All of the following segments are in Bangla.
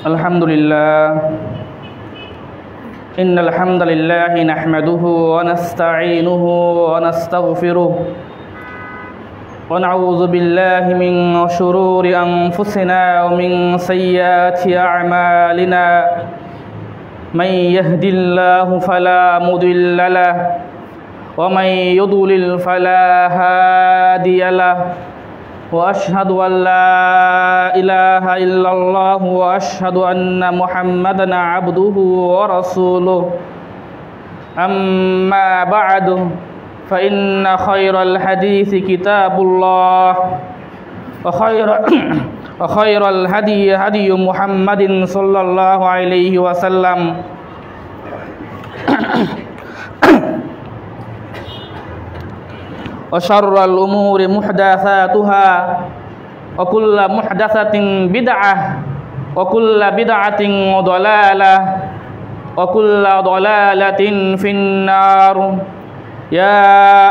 আলহামদুলিল্লাহ ইন্নাল হামদালিল্লাহি নাহমাদুহু ওয়া নাস্তাঈনুহু ওয়া নাস্তাগফিরুহ ওয়া নাউযু বিল্লাহি মিন শুরুরি আনফুসিনা ওয়া মিন সাইয়্যাতি আ'মালিনা মান ইয়াহদিল্লাহু ফালা মুদিল্লা লাহু ওয়া মান ইউদ্লিল ফালা হাদিয়া লাহু وأشهد أن لا إله إلا الله وأشهد أن محمدا عبده ورسوله أما بعد فإن خير الحديث كتاب الله وخير الهدي هدي محمد صلى الله عليه وسلم وشر الأمور محدثاتها وكل محدثة بدعة وكل بدعة ضلالة وكل ضلالة في النار يا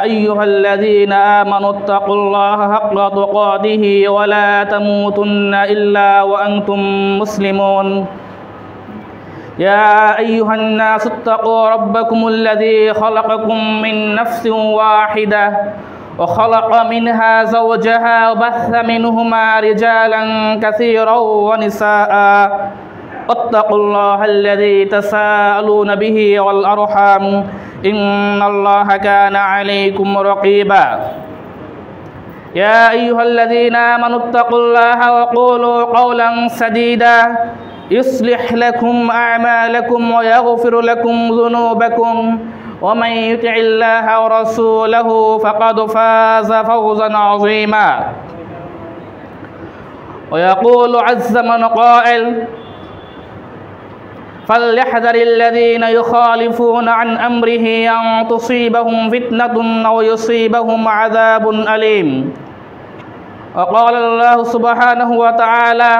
أيها الذين آمنوا اتقوا الله حق تقاته ولا تموتن إلا وأنتم مسلمون يا أيها الناس اتقوا ربكم الذي خلقكم من نفس واحدة وخلق منها زوجها وبث منهما رجالا كثيرا ونساء واتقوا الله الذي تساءلون به والأرحام إن الله كان عليكم رقيبا يا أيها الذين آمنوا اتقوا الله وقولوا قولا سديدا يصلح لكم أعمالكم ويغفر لكم ذنوبكم ومن يطع الله ورسوله فقد فاز فوزا عظيما ويقول عز من قائل فليحذر الذين يخالفون عن أمره أن تصيبهم فتنة أو يصيبهم عذاب أليم وقال الله سبحانه وتعالى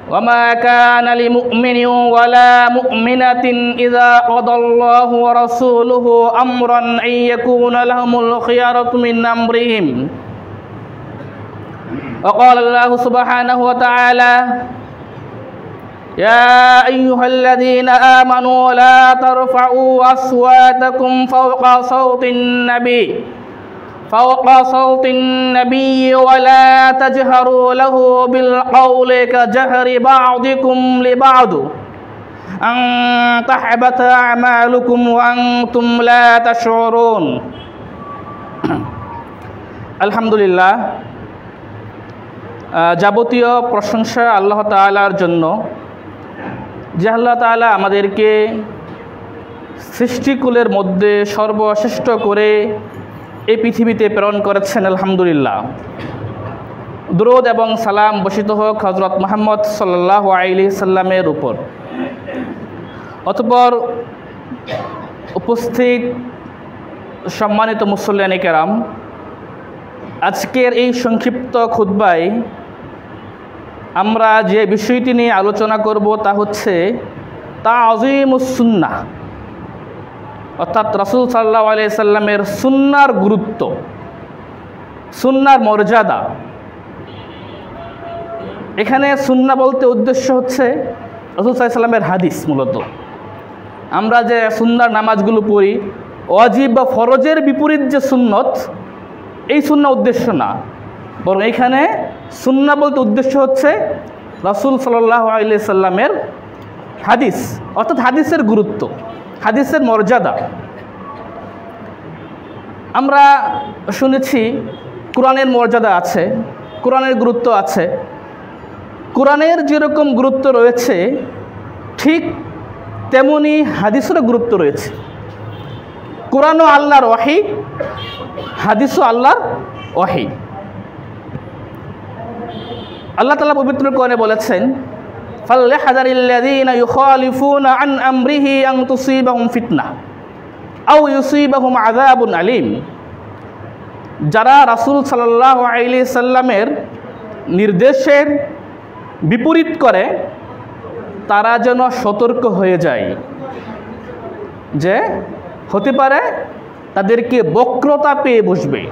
وما كان لمؤمن ولا مؤمنة إذا قضى الله ورسوله أمرا أن يكون لهم الخيرة من أمرهم وقال الله سبحانه وتعالى يا أيها الذين آمنوا لا ترفعوا أصواتكم فوق صوت النبي ولا تجهروا له بالقول كجهر بعضكم لبعض أن تحبط أعمالكم وأنتم لا تشعرون আলহামদুলিল্লাহ যাবতীয় প্রশংসা আল্লাহ তাআলার জন্য যে আল্লাহ তাআলা আমাদেরকে সৃষ্টিকুলের মধ্যে সর্বশ্রেষ্ঠ করে এই পৃথিবীতে প্রেরণ করেছেন। আলহামদুলিল্লাহ দুরূদ এবং সালাম বর্ষিত হোক হযরত মুহাম্মদ সাল্লাল্লাহু আলাইহি সাল্লামের উপর। অতঃপর উপস্থিত সম্মানিত মুসল্লিয়ানে কেরাম, আজকের এই সংক্ষিপ্ত খুতবায় আমরা যে বিষয়টি নিয়ে আলোচনা করব তা হচ্ছে তা'যীমুস সুন্নাহ, অর্থাৎ রাসূল সাল্লাল্লাহু আলাইহি সাল্লামের সুন্নাহর গুরুত্ব, সুন্নাহর মর্যাদা। এখানে সুন্নাহ বলতে উদ্দেশ্য হচ্ছে রাসূল সাল্লাল্লাহু আলাইহি সাল্লামের হাদিস। মূলত আমরা যে সুন্নাহর নামাজগুলো পড়ি, ওয়াজিব বা ফরজের বিপরীত যে সুন্নত, এই সুন্নাহ উদ্দেশ্য না, বরং এখানে সুন্নাহ বলতে উদ্দেশ্য হচ্ছে রাসূল সাল্লাল্লাহু আলাইহি সাল্লামের হাদিস, অর্থাৎ হাদিসের গুরুত্ব, হাদিসের মর্যাদা। আমরা শুনেছি কোরআনের মর্যাদা আছে, কোরআনের গুরুত্ব আছে। কোরআনের যেরকম গুরুত্ব রয়েছে ঠিক তেমনি হাদিসেরও গুরুত্ব রয়েছে। কোরআনও আল্লাহর ওয়াহী, হাদিসও আল্লাহর ওয়াহী। আল্লাহ তাআলা পবিত্র কোরআনে বলেছেন ফালইহযারিল্লাযীনা ইউখালিফুনা আন আমরিহি আন তুসিবাহুম ফিতনাহ আও ইউসিবাহুম আযাবুন আলীম। যারা রাসূল সাল্লাল্লাহু আলাইহি সাল্লামের নির্দেশের বিপরীত করে তারা যেন সতর্ক হয়ে যায়, যে হতে পারে তাদেরকে বক্রতা পেয়ে বসবে,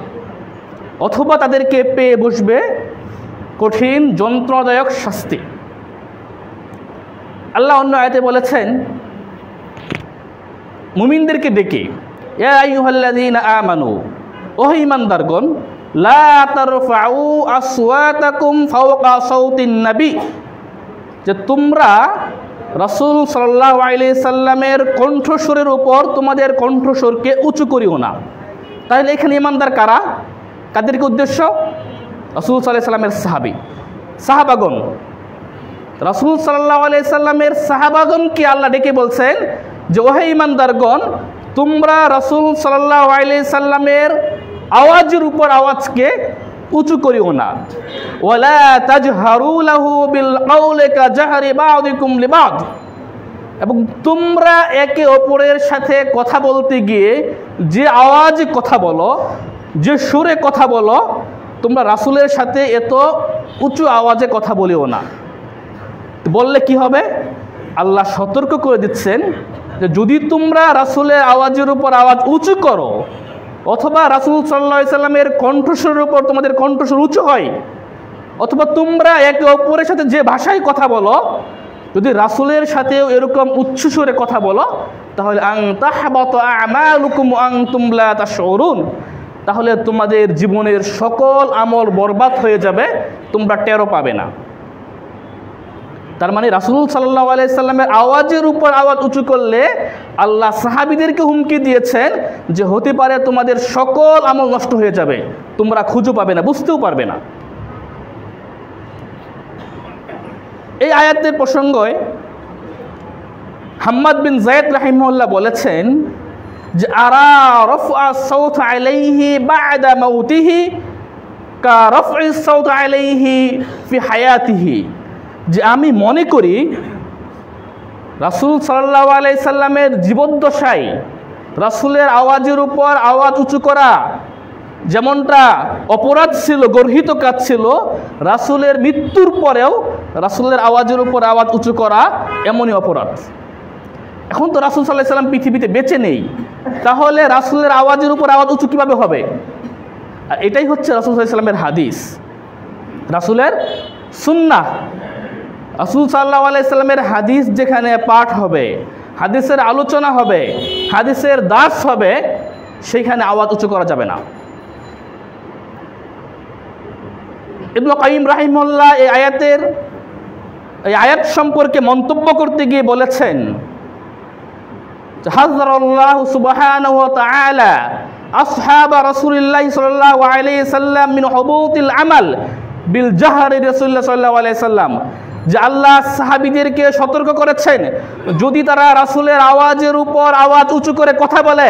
অথবা তাদেরকে পেয়ে বসবে কঠিন যন্ত্রদায়ক শাস্তি। আল্লাহ অন্য আয়াতে বলেছেন মুমিনদেরকে ডেকে, ইয়া আইয়ুহাল্লাযীনা আমানু, ও ঈমানদারগণ, লা তারফাউ আসওয়াতাকুম ফাওকা সাউতিন নবী, যে তোমরা রাসূল সাল্লাল্লাহু আলাইহি সাল্লামের কণ্ঠস্বরের উপর তোমাদের কণ্ঠস্বরকে উঁচু করিও না। তাহলে এখানে ঈমানদার কারা? কাদেরকে উদ্দেশ্য? রাসূল সাল্লাল্লাহু আলাইহি সাল্লামের সাহাবাগণ। রাসূল সাল্লাল্লাহু আলাইহি সাল্লামের সাহাবাগণকে আল্লাহ ডেকে বলছেন যে ওহে ঈমানদারগণ, তোমরা রাসূল সাল্লাল্লাহু আলাইহি সাল্লামের আওয়াজের উপর আওয়াজকে উঁচু করিও না। ওয়ালা তাজহারু লাহু বিল কাউলি কাজাহরি বা'দিকুম লিবা'দ, এবং তোমরা একে অপরের সাথে কথা বলতে গিয়ে যে আওয়াজে কথা বলো, যে সুরে কথা বলো, তোমরা রাসূলের সাথে এত উঁচু আওয়াজে কথা বলিও না। বললে কি হবে? আল্লাহ সতর্ক করে দিচ্ছেন যে যদি তোমরা রাসূলের আওয়াজের উপর আওয়াজ উঁচু করো, অথবা রাসূল সাল্লাল্লাহু আলাইহি সাল্লামের কণ্ঠস্বরের উপর তোমাদের কণ্ঠস্বর উঁচু হয়, অথবা তোমরা একে অপরের সাথে যে ভাষায় কথা বলো, যদি রাসূলের সাথেও এরকম উচ্চ সুরে কথা বলো, তাহলে আন তাহবাতা আমালুকুম ওয়া আনতুম লা তাশউরুন, তাহলে তোমাদের জীবনের সকল আমল বরবাদ হয়ে যাবে, তোমরা টেরও পাবে না। তার মানে রাসূল সাল্লাল্লাহু আলাইহি সাল্লামের আওয়াজের উপর আওয়াজ উঁচু করলে আল্লাহ সাহাবীদেরকে হুমকি দিয়েছেন যে হতে পারে তোমাদের সকল আমল নষ্ট হয়ে যাবে, তোমরা খুঁজে পাবে না, বুঝতেও পারবে না। এই আয়াতের প্রসঙ্গে হাম্মাদ বিন যায়েদ রাহিমাহুল্লাহ বলেছেন যে আরা রাফআ সাউত আলাইহি বা'দা মাউতিহি কা রাফ'i সাউত আলাইহি ফি হায়াতিহি, যে আমি মনে করি রাসূল সাল্লাল্লাহু আলাইহি সাল্লামের জীবদ্দশায় রাসূলের আওয়াজের উপর আওয়াজ উঁচু করা যেমনটা অপরাধ ছিল, গর্হিত কাজ ছিল, রাসূলের মৃত্যুর পরেও রাসূলের আওয়াজের উপর আওয়াজ উঁচু করা এমনই অপরাধ। এখন তো রাসূল সাল্লাল্লাহু আলাইহি সাল্লাম পৃথিবীতে বেঁচে নেই, তাহলে রাসূলের আওয়াজের উপর আওয়াজ উঁচু কীভাবে হবে? আর এটাই হচ্ছে রাসূল সাল্লাল্লাহু আলাইহি সাল্লামের হাদিস, রাসূলের সুন্নাহ। রাসূল সাল্লাল্লাহু আলাইহি সাল্লামের হাদিস যেখানে পাঠ হবে, হাদিসের আলোচনা হবে, হাদিসের দার্স হবে, সেইখানে আওয়াজ উঁচু করা যাবে না। ইবনে কাইয়িম রাহিমাহুল্লাহ এই আয়াত সম্পর্কে মন্তব্য করতে গিয়ে বলেছেন, হাযযারাল্লাহু সুবহানাহু ওয়া তাআলা আসহাবা রাসূলিল্লাহি সাল্লাল্লাহু আলাইহি সাল্লাম মিন হুবুতিল আমাল বিল জাহরি রাসূলুল্লাহ সাল্লাল্লাহু আলাইহি সাল্লাম, যে আল্লাহ সাহাবীদেরকে সতর্ক করেছেন যদি তারা রাসূলের আওয়াজের উপর আওয়াজ উঁচু করে কথা বলে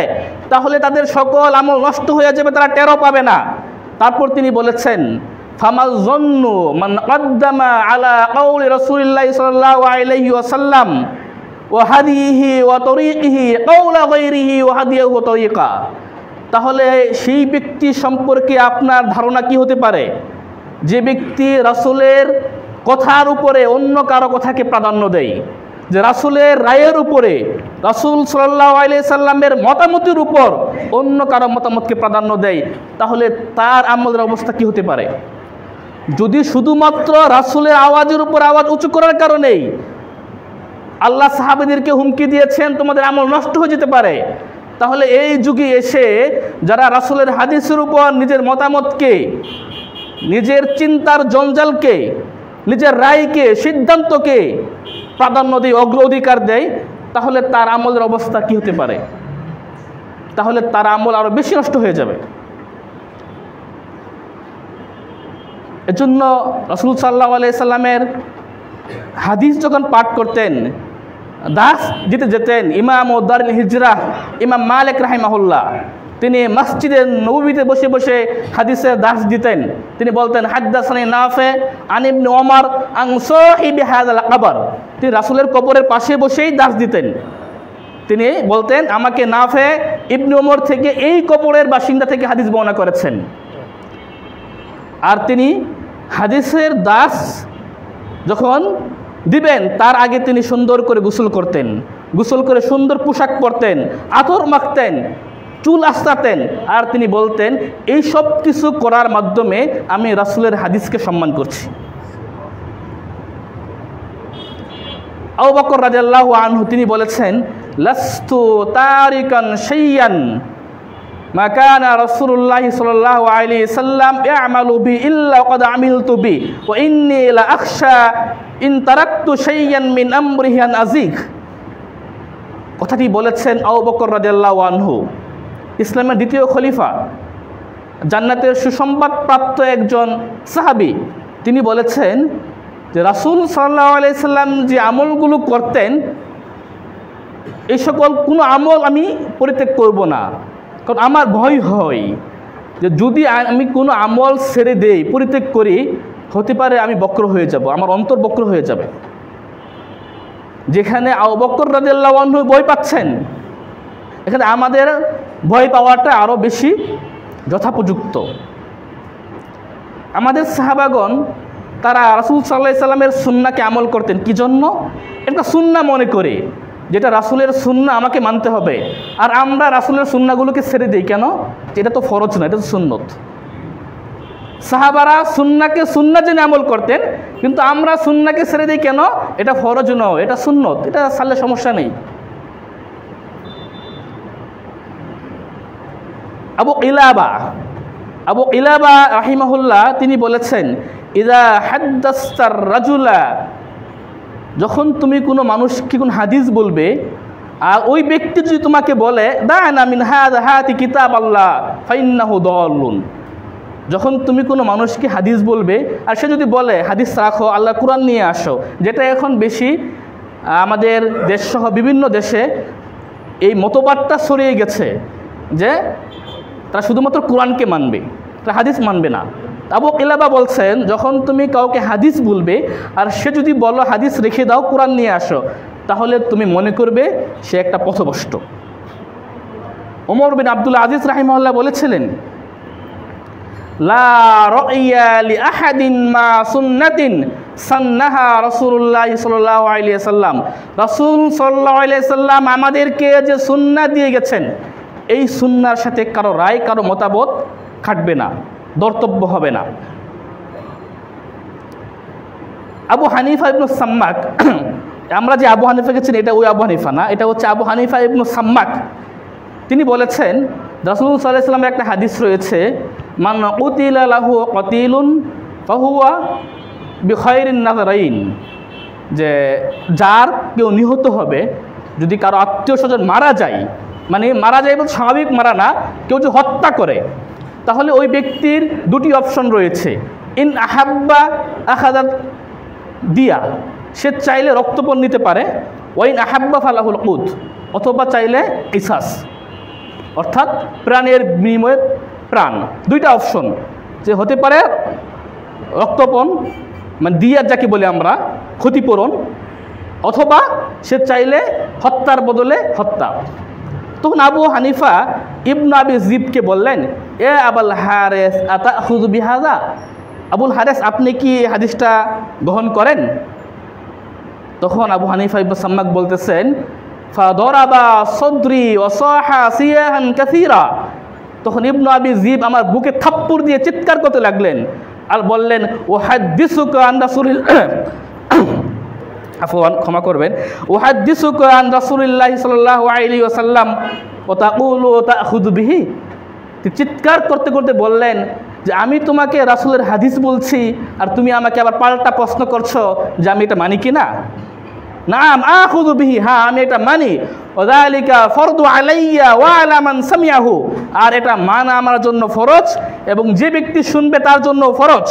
তাহলে তাদের সকল আমল নষ্ট হয়ে যাবে, তারা টেরও পাবে না। তারপর তিনি বলেছেন, ফামাল যন্নু মান কদ্দামা আলা কাউলি রাসূলিল্লাহি সাল্লাল্লাহু আলাইহি ওয়াসাল্লাম ওয়া হাদিহি ওয়া তরিকিহি কাউলা গায়রিহি ওয়া হাদিয়াহু ওয়া তরিকা, তাহলে সেই ব্যক্তি সম্পর্কে আপনার ধারণা কি হতে পারে যে ব্যক্তি রাসূলের কথার উপরে অন্য কারো কথাকে প্রাধান্য দেয়, যে রাসূলের রায়ের উপরে, রাসূল সাল্লাল্লাহু আলাইহি সাল্লামের মতামতের উপর অন্য কারো মতামতকে প্রাধান্য দেয়, তাহলে তার আমলের অবস্থা কি হতে পারে? যদি শুধুমাত্র রাসূলের আওয়াজের উপর আওয়াজ উঁচু করার কারণেই আল্লাহ সাহাবীদেরকে হুমকি দিয়েছেন তোমাদের আমল নষ্ট হয়ে যেতে পারে, তাহলে এই যুগে এসে যারা রাসূলের হাদিসের উপর নিজের মতামতকে, নিজের চিন্তার জঞ্জালকে, নিজের রায়কে, সিদ্ধান্তকে প্রাধান্য দেয়, অগ্রাধিকার দেয়, তাহলে তার আমলের অবস্থা কি হতে পারে? তাহলে তার আমল আরো বেশি নষ্ট হয়ে যাবে। এজন্য রাসূল সাল্লাল্লাহু আলাইহি সাল্লামের হাদিস যখন পাঠ করতেন, দাস দিতে যেতেন, ইমাম ও দারুল হিজরাহ ইমাম মালিক রাহিমাহুল্লাহ তিনি মসজিদে নববীতে বসে বসে হাদিসের দাস দিতেন। তিনি বলতেন, হাদ্দাসানি নাফে আন ইবনে ওমর আন সাহিবি হাযাল কবর, তিনি রাসূলের কবরের পাশে বসেই দাস দিতেন। তিনি বলতেন, আমাকে নাফে ইবনে ওমর থেকে এই কবরের বাসিন্দা থেকে হাদিস বর্ণনা করেছেন। আর তিনি হাদিসের দাস যখন দিবেন তার আগে তিনি সুন্দর করে গোসল করতেন, গোসল করে সুন্দর পোশাক পরতেন, আতর মাখতেন, চুল আঁচড়াতেন, আর তিনি বলতেন এই সব কিছু করার মাধ্যমে আমি রাসূলের হাদিসকে সম্মান করছি। আবু বকর রাদিয়াল্লাহু আনহু তিনি বলেছেন, লাস্তু তারিকান শাইয়ান মা কানা রাসূলুল্লাহ সাল্লাল্লাহু আলাইহি সাল্লাম ইয়ামালু বি ইল্লা ক্বাদ আমিলতু বি ওয়া ইন্নী লা আখশা ইন তারাকতু শাইয়ান মিন আমরিহি আন আযীক। কথাটি বলেছেন আবু বকর রাদিয়াল্লাহু আনহু, ইসলামের দ্বিতীয় খলিফা, জান্নাতের সুসংবাদ প্রাপ্ত একজন সাহাবী। তিনি বলেছেন যে রাসূল সাল্লাল্লাহু আলাইহি সাল্লাম যে আমলগুলো করতেন এই সকল কোনো আমল আমি পরিত্যাগ করব না, কারণ আমার ভয় হয় যে যদি আমি কোনো আমল ছেড়ে দেই, পরিত্যাগ করি, হতে পারে আমি বক্র হয়ে যাব, আমার অন্তর বক্র হয়ে যাবে। যেখানে আবু বকর রাদিয়াল্লাহু আনহু ভয় পাচ্ছেন, এখানে আমাদের ভয় পাওয়াটা আরও বেশি যথাপযুক্ত। আমাদের সাহাবাগণ তারা রাসূল সাল্লাল্লাহু আলাইহি সাল্লামের সুন্নাহকে আমল করতেন কি জন্য? একটা সুন্নাহ মনে করে, যেটা রাসূলের সুন্নাহ আমাকে মানতে হবে। আর আমরা রাসূলের সুন্নাহগুলোকে ছেড়ে দিই কেন? এটা তো ফরজ না, এটা তো সুন্নত। সাহাবারা সুন্নাহকে সুন্নাহ জেনে আমল করতেন, কিন্তু আমরা সুন্নাহকে ছেড়ে দিই কেন? এটা ফরজ নয়, এটা সুন্নত, এটা ছাড়লে সমস্যা নেই। আবু ইলাবা রাহিমাহুল্লাহ তিনি বলেছেন, ইযা হাদ্দাসতার রাজুলা, যখন তুমি কোনো মানুষকে কোনো হাদিস বলবে আর ওই ব্যক্তি যদি তোমাকে বলে দানা মিন হাতি কিতাব আল্লাহ ফাইন্নাহু দাল্লুন, যখন তুমি কোনো মানুষকে হাদিস বলবে আর সে যদি বলে হাদিস রাখো, আল্লাহ কোরআন নিয়ে আসো, যেটা এখন বেশি আমাদের দেশসহ বিভিন্ন দেশে এই মতবাদটা ছড়িয়ে গেছে যে তারা শুধুমাত্র কোরআনকে মানবে, তারা হাদিস মানবে না। আবু ইলাবা বলছেন, যখন তুমি কাউকে হাদিস বলবে আর সে যদি বলো হাদিস রেখে দাও, কোরআন নিয়ে আসো, তাহলে তুমি মনে করবে সে একটা পথভ্রষ্ট। ওমর বিন আব্দুল আজিজ রাহিমাহুল্লাহ বলেছিলেন, লা রাইয়া লি আহাদিন মা সুন্নাতিন সান্নাহা রাসূলুল্লাহ সাল্লাল্লাহু আলাইহি ওয়াসাল্লাম, রাসূল সাল্লাল্লাহু আলাইহি ওয়াসাল্লাম আমাদেরকে যে সুন্নাহ দিয়ে গেছেন, এই সুন্নাহর সাথে কারো রায়, কারো মতামত খাটবে না, দর্তব্য হবে না। আবু হানিফা ইবনে সাম্মাক, আমরা যে আবু হানিফাকে চিনি এটা ওই আবু হানিফা না, এটা হচ্ছে আবু হানিফা ইবনে সাম্মাক। তিনি বলেছেন, রাসূল সাল্লাল্লাহু আলাইহি ওয়াসাল্লামের একটা হাদিস রয়েছে, মান কুতিলা লাহু কাতিলুন ফাহুয়া বিখাইরিন নাযারাইন, যে যার কেউ নিহত হবে, যদি কারো আত্মীয় স্বজন মারা যায়, মানে মারা যায় বলতে স্বাভাবিক মারা না, কেউ যদি হত্যা করে, তাহলে ওই ব্যক্তির দুটি অপশন রয়েছে। ইন আহাব্বা আখাদাত দিয়া, সে চাইলে রক্তপণ নিতে পারে, ওয়াইন আহাব্বা ফালাহুল কুদ, অথবা চাইলে কিসাস, অর্থাৎ প্রাণের বিনিময়ে প্রাণ। দুইটা অপশন, যে হতে পারে রক্তপণ মানে দিয়া যাকে বলে আমরা, ক্ষতিপূরণ, অথবা সে চাইলে হত্যার বদলে হত্যা। তখন আবু হানিফা ইবনে আবি জিবকে বললেন, এ আবুল হারেস আতাখুযু বিহাযা, আবুল হারেস আপনি কি হাদিসটা গ্রহণ করেন? তখন আবু হানিফা ইবনে সাম্মাক বলতেছেন, ফাদরাবা সদরি ওয়া সাহা সিয়াহান কাসীরা, তখন ইবনে আবি জিব আমার বুকে থাপ্পড় দিয়ে চিৎকার করতে লাগলেন আর বললেন, উহাদ্দিসুকা আন রাসূলিল্লাহ, আফওয়ান ক্ষমা করবেন, উহাদ্দিসুকা আন রাসূলিল্লাহি সাল্লাল্লাহু আলাইহি ওয়াসাল্লাম ওয়া তাকুলু তাখুযু বিহি, চিৎকার করতে করতে বললেন যে আমি তোমাকে রাসূলের হাদিস বলছি আর তুমি আমাকে আবার পাল্টা প্রশ্ন করছো যে আমি এটা মানি কি না? নাম আখুযু বিহি, হ্যাঁ আমি এটা মানি, ওয়াযালিকা ফরদু আলাইয়া ওয়া আলা মান সামিআহু, আর এটা মানা আমার জন্য ফরজ এবং যে ব্যক্তি শুনবে তার জন্য ফরজ।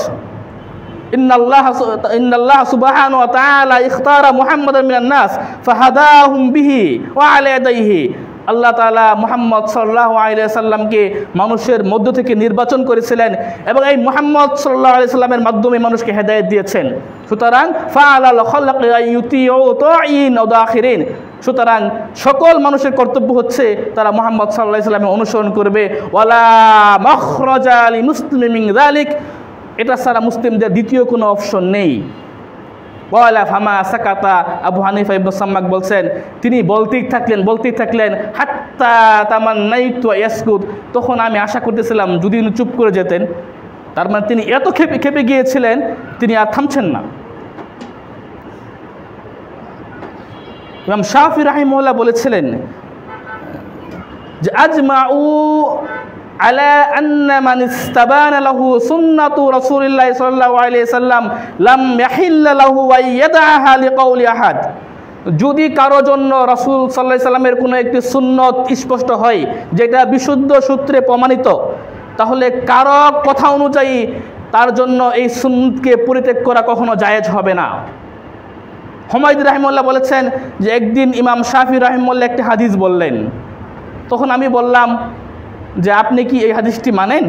ইন্নাল্লাহ সুবহানাহু ওয়া তাআলা ইখতারা মুহাম্মাদান মিনান নাস ফাহাদাহুম বিহি ওয়া আলা ইয়াদাইহি, আল্লাহ তাআলা মুহাম্মদ সাল্লাল্লাহু আলাইহি ওয়াসাল্লামকে মানুষের মধ্য থেকে নির্বাচন করেছিলেন এবং এই মুহাম্মদ সাল্লাল্লাহু আলাইহি ওয়াসাল্লামের মাধ্যমে মানুষকে হেদায়েত দিয়েছেন। সুতরাং ফাআলাল খালকি আইয়ুতিউ তাঈন ওয়া দাখিরিন, সুতরাং সকল মানুষের কর্তব্য হচ্ছে তারা মুহাম্মদ সাল্লাল্লাহু আলাইহি ওয়াসাল্লামের অনুসরণ করবে। ওয়ালা মাখরাজা লিমুসলিমিন মিন যালিক, এটা ছাড়া মুসলিমদের দ্বিতীয় কোনো অপশন নেই। ওয়ালা ফামা সাকাতা, আবু হানিফা ইবনে সাম্মাক বলছেন তিনি বলতেই থাকলেন হাত্তা তামান্নাইতু ইয়াসকুত, তখন আমি আশা করতেছিলাম যদি উনি চুপ করে যেতেন। তার মানে তিনি এত খেপে গিয়েছিলেন, তিনি আর থামছেন না। ইমাম শাফি রাহিমাহুল্লাহ বলেছিলেন যে আজমাউ আলা আন্না মান ইস্তাবানা লাহু সুন্নাতু রাসূলিল্লাহি সাল্লাল্লাহু আলাইহি ওয়াসাল্লাম লাম ইয়াহিল্লা লাহু ওয়া ইয়াদআহা লিকাউলি আহাদ। যদি কারো জন্য রাসূল সাল্লাল্লাহু আলাইহি সাল্লামের কোনো একটি সুন্নত স্পষ্ট হয় যেটা বিশুদ্ধ সূত্রে প্রমাণিত, তাহলে কারো কথা অনুযায়ী তার জন্য এই সুন্নতকে পরিত্যাগ করা কখনো জায়েজ হবে না। হুমায়দি রাহিমাহুল্লাহ বলেছেন যে একদিন ইমাম শাফি রাহিমাহুল্লাহ একটি হাদিস বললেন, তখন আমি বললাম যে আপনি কি এই হাদিসটি মানেন?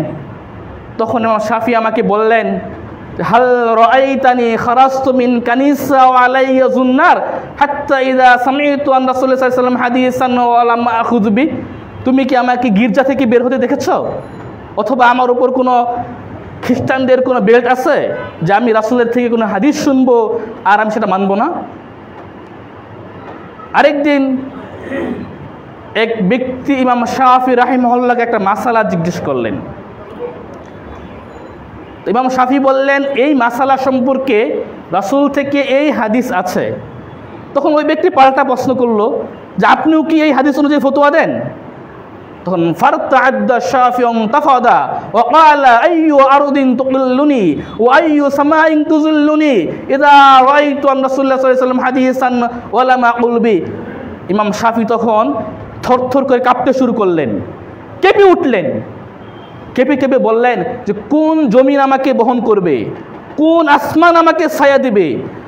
তখন ইমাম শাফি আমাকে বললেন হাল রাআইতানি খারাজতু মিন কানিসা ওয়া আলাইয়া যুন্নার হাত্তা ইযা সামি'তু আন রাসূলুল্লাহ সাল্লাল্লাহু আলাইহি ওয়াসাল্লাম হাদিসান ওয়া লাম আখুয বি। তুমি কি আমাকে গির্জা থেকে বের হতে দেখেছো? অথবা আমার উপর কোনো খ্রিস্টানদের কোনো বেল্ট আছে যে আমি রাসূলের থেকে কোনো হাদিস শুনবো আর আমি সেটা মানবো না? আরেকদিন এক ব্যক্তি ইমাম শাফি রাহিমাহুল্লাহকে একটা মাসালা জিজ্ঞেস করলেন। ইমাম শাফি বললেন এই মাসালা সম্পর্কে রাসূল থেকে এই হাদিস আছে। তখন ওই ব্যক্তি পাল্টা প্রশ্ন করলো যে আপনিও কি এই হাদিস অনুযায়ী ফতোয়া দেন? তখন ফারতাআদ্দা শাফিউন তাফাদা ওয়া ক্বালা আইয়ু আরদিন তুকিল্লুনি ওয়া আইয়ু সামাইন তুযিল্লুনি ইযা রাআইতু আন রাসূলুল্লাহ সাল্লাল্লাহু আলাইহি ওয়াসাল্লাম হাদিসান ওয়া লাম আকুল বি। ইমাম শাফি তখন থরথর করে কাঁপতে শুরু করলেন, কেঁপে উঠলেন, কেঁপে বললেন যে কোন জমিন আমাকে বহন করবে, কোন আসমান আমাকে ছায়া দিবে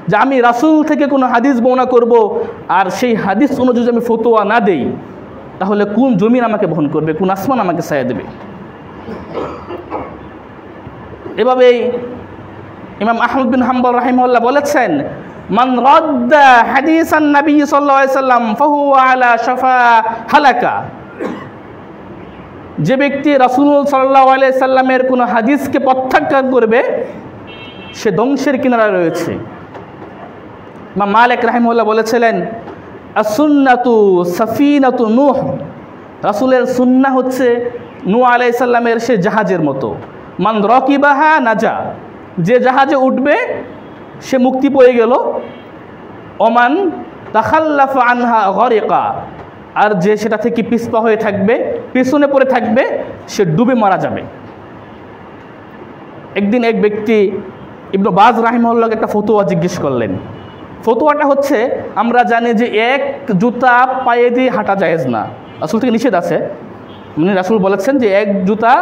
যে আমি রাসূল থেকে কোনো হাদিস বর্ণনা করব আর সেই হাদিস অনুযায়ী আমি ফতোয়া না দেই, তাহলে কোন জমিন আমাকে বহন করবে, কোন আসমান আমাকে ছায়া দেবে? এভাবেই ইমাম আহমদ বিন হাম্বল রাহিমাহুল্লাহ বলেছেন মান রাদ্দা হাদিসান নবী সাল্লাল্লাহু আলাইহি সাল্লাম ফাহুয়া আলা শাফা হালাকা। যে ব্যক্তি রাসূল সাল্লাল্লাহু আলাইহি সাল্লামের কোনো হাদিসকে প্রত্যাখ্যান করবে সে ধ্বংসের কিনারায় রয়েছে। ইমাম মালিক রাহিমাহুল্লাহ বলেছিলেন as-sunnatu সাফিনাতু নূহ, রাসূলের সুন্নাহ হচ্ছে নূহ আলাইহিস সালামের সে জাহাজের মতো। মান রাকিবাহা নাজা, যে জাহাজে উঠবে সে মুক্তি পেয়ে গেল। ওমান তাখাল্লাফা আনহা গরিকা, আর যে সেটা থেকে পিছপা হয়ে থাকবে, পিছনে পড়ে থাকবে, সে ডুবে মারা যাবে। একদিন এক ব্যক্তি ইবনে বাজ রাহিমাহুল্লাহকে একটা ফতোয়া জিজ্ঞেস করলেন। ফতোয়াটা হচ্ছে আমরা জানি যে এক জুতা পায়ে দিয়ে হাঁটা জায়েজ না, রাসূল থেকে নিষেধ আছে। মানে রাসূল বলেছেন যে এক জুতা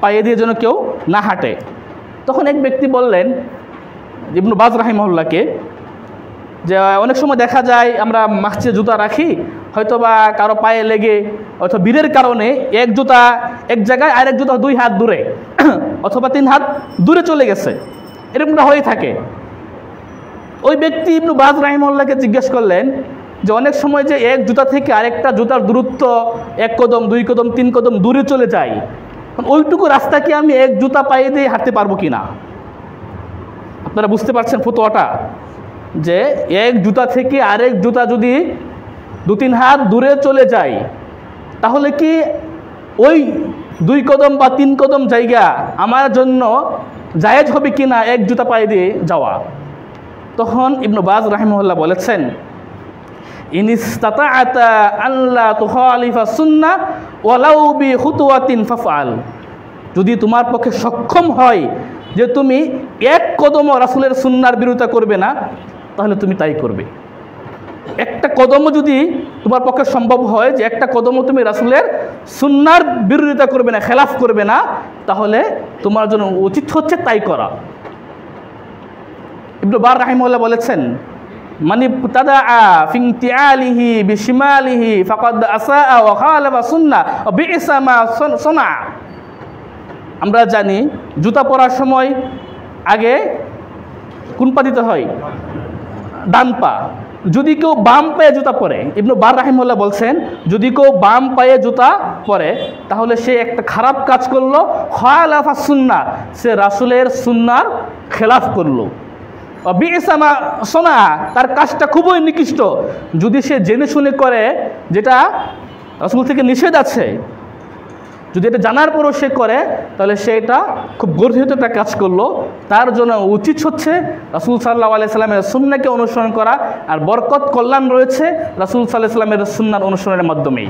পায়ে দিয়ে যেন কেউ না হাঁটে। তখন এক ব্যক্তি বললেন ইবনে বাজ রাহিমাহুল্লাহকে যে অনেক সময় দেখা যায় আমরা মসজিদে জুতা রাখি, হয়তো বা কারো পায়ে লেগে অথবা বীরের কারণে এক জুতা এক জায়গায় আর এক জুতা 2 হাত দূরে অথবা 3 হাত দূরে চলে গেছে, এরকমটা হয়ে থাকে। ওই ব্যক্তি ইবনে বাজ রাহিমাহুল্লাহকে জিজ্ঞেস করলেন যে অনেক সময় যে এক জুতা থেকে আরেকটা জুতার দূরত্ব 1 কদম 2 কদম 3 কদম দূরে চলে যায়, ওইটুকু রাস্তা কি আমি এক জুতা পায়ে দিয়ে হাঁটতে পারবো কিনা? আপনারা বুঝতে পারছেন ফতোয়াটা, যে এক জুতা থেকে আরেক জুতা যদি 2-3 হাত দূরে চলে যায় তাহলে কি ওই 2 কদম বা 3 কদম জায়গা আমার জন্য জায়েজ হবে কিনা এক জুতা পায়ে দিয়ে যাওয়া? তখন ইবনে বাজ রাহিমাহুল্লাহ বলেছেন ইনিস্তাতাআতা আল্লা তুখালিফা সুন্নাহ ওয়ালাউ বি খুতওয়াতিন ফাফআল। যদি তোমার পক্ষে সক্ষম হয় যে তুমি 1 কদমও রাসূলের সুন্নাহর বিরোধিতা করবে না, তাহলে তুমি তাই করবে। একটা কদমও যদি তোমার পক্ষে সম্ভব হয় যে একটা কদমও তুমি রাসূলের সুন্নাহর বিরোধিতা করবে না, খেলাফ করবে না, তাহলে তোমার জন্য উচিত হচ্ছে তাই করা। ইবনে বাজ রাহিমাহুল্লাহ বলেছেন মান ইবতাদাআ ফি ইনতিআলিহি বিশিমালিহি ফাকাদ আসাআ ওয়া খালাফা সুন্নাহ ওয়া বি'সা মা সানা। আমরা জানি জুতা পরার সময় আগে কোন পা দিতে হয়? ডান পা। যদি কেউ বাম পায়ে জুতা পরে, ইবনে বাজ রাহিমাহুল্লাহ বলছেন যদি কেউ বাম পায়ে জুতা পরে তাহলে সে একটা খারাপ কাজ করলো, খালাফা সুন্নাহ, সে রাসূলের সুন্নাহর খেলাফ করলো। বিইসামা সোনা, তার কাজটা খুবই নিকৃষ্ট। যদি সে জেনে শুনে করে যেটা রাসূল থেকে নিষেধ আছে, যদি এটা জানার পরও সে করে, তাহলে সে এটা খুব গর্হিত একটা কাজ করলো। তার জন্য উচিত হচ্ছে রাসূল সাল্লাল্লাহু আলাইহি সাল্লামের সুন্নাহকে অনুসরণ করা, আর বরকত কল্যাণ রয়েছে রাসূল সাল্লাল্লাহু আলাইহি সাল্লামের সুন্নাহর অনুসরণের মাধ্যমেই।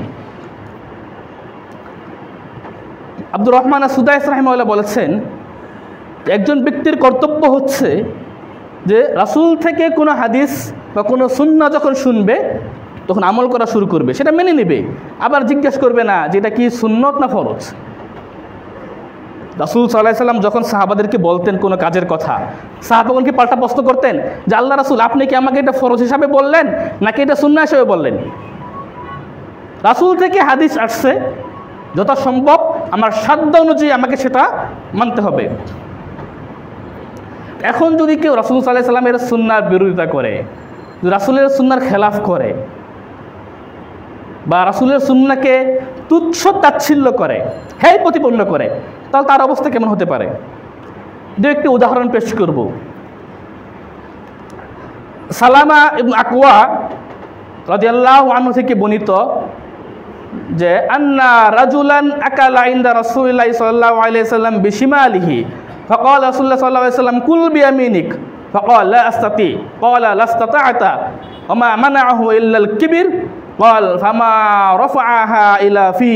আব্দুর রহমান আস-সুদাইস রাহিমাহুল্লাহ বলেছেন, একজন ব্যক্তির কর্তব্য হচ্ছে যে রাসূল থেকে কোনো হাদিস বা কোনো সুন্নাহ যখন শুনবে তখন আমল করা শুরু করবে, সেটা মেনে নেবে, আবার জিজ্ঞেস করবে না যে এটা কি সুন্নত না ফরজ। রাসূল সাল্লাল্লাহু আলাইহি সাল্লাম যখন সাহাবাদেরকে বলতেন কোনো কাজের কথা, সাহাবাগণ কি পাল্টা প্রশ্ন করতেন যে আল্লাহ রাসূল আপনি কি আমাকে এটা ফরজ হিসাবে বললেন নাকি এটা সুন্নাহ হিসাবে বললেন? রাসূল থেকে হাদিস আসছে, যথাসম্ভব আমার সাধ্য অনুযায়ী আমাকে সেটা মানতে হবে। এখন যদি কেউ রাসূল সাল্লাল্লাহু আলাইহি সাল্লামের সুন্নাহর বিরোধিতা করে, রাসূলের সুন্নাহর খেলাফ করে, বা রাসূলের সুন্নাহকে তুচ্ছ তাচ্ছিল্য করে, হেয় প্রতিপন্ন করে, তাহলে তার অবস্থা কেমন হতে পারে? দু একটি উদাহরণ পেশ করব। সালামা ইবনে আকওয়া রাদিয়াল্লাহু আনহু থেকে বর্ণিত যে আন্না রাজুলান আকালা ইনদা রাসূলিল্লাহি সাল্লাল্লাহু আলাইহি ওয়াসাল্লাম বিশিমালিহি ফাকাল রাসূলুল্লাহ সাল্লাল্লাহু আলাইহি ওয়াসাল্লাম কুল বিয়ামিনিক ফাকাল লা আস্তাতি ক্বালা লাস্তাতা'তা ওয়া মা মানা'াহু ইল্লা আল কিবর ক্বাল ফামা রাফা'াহা ইলা ফি।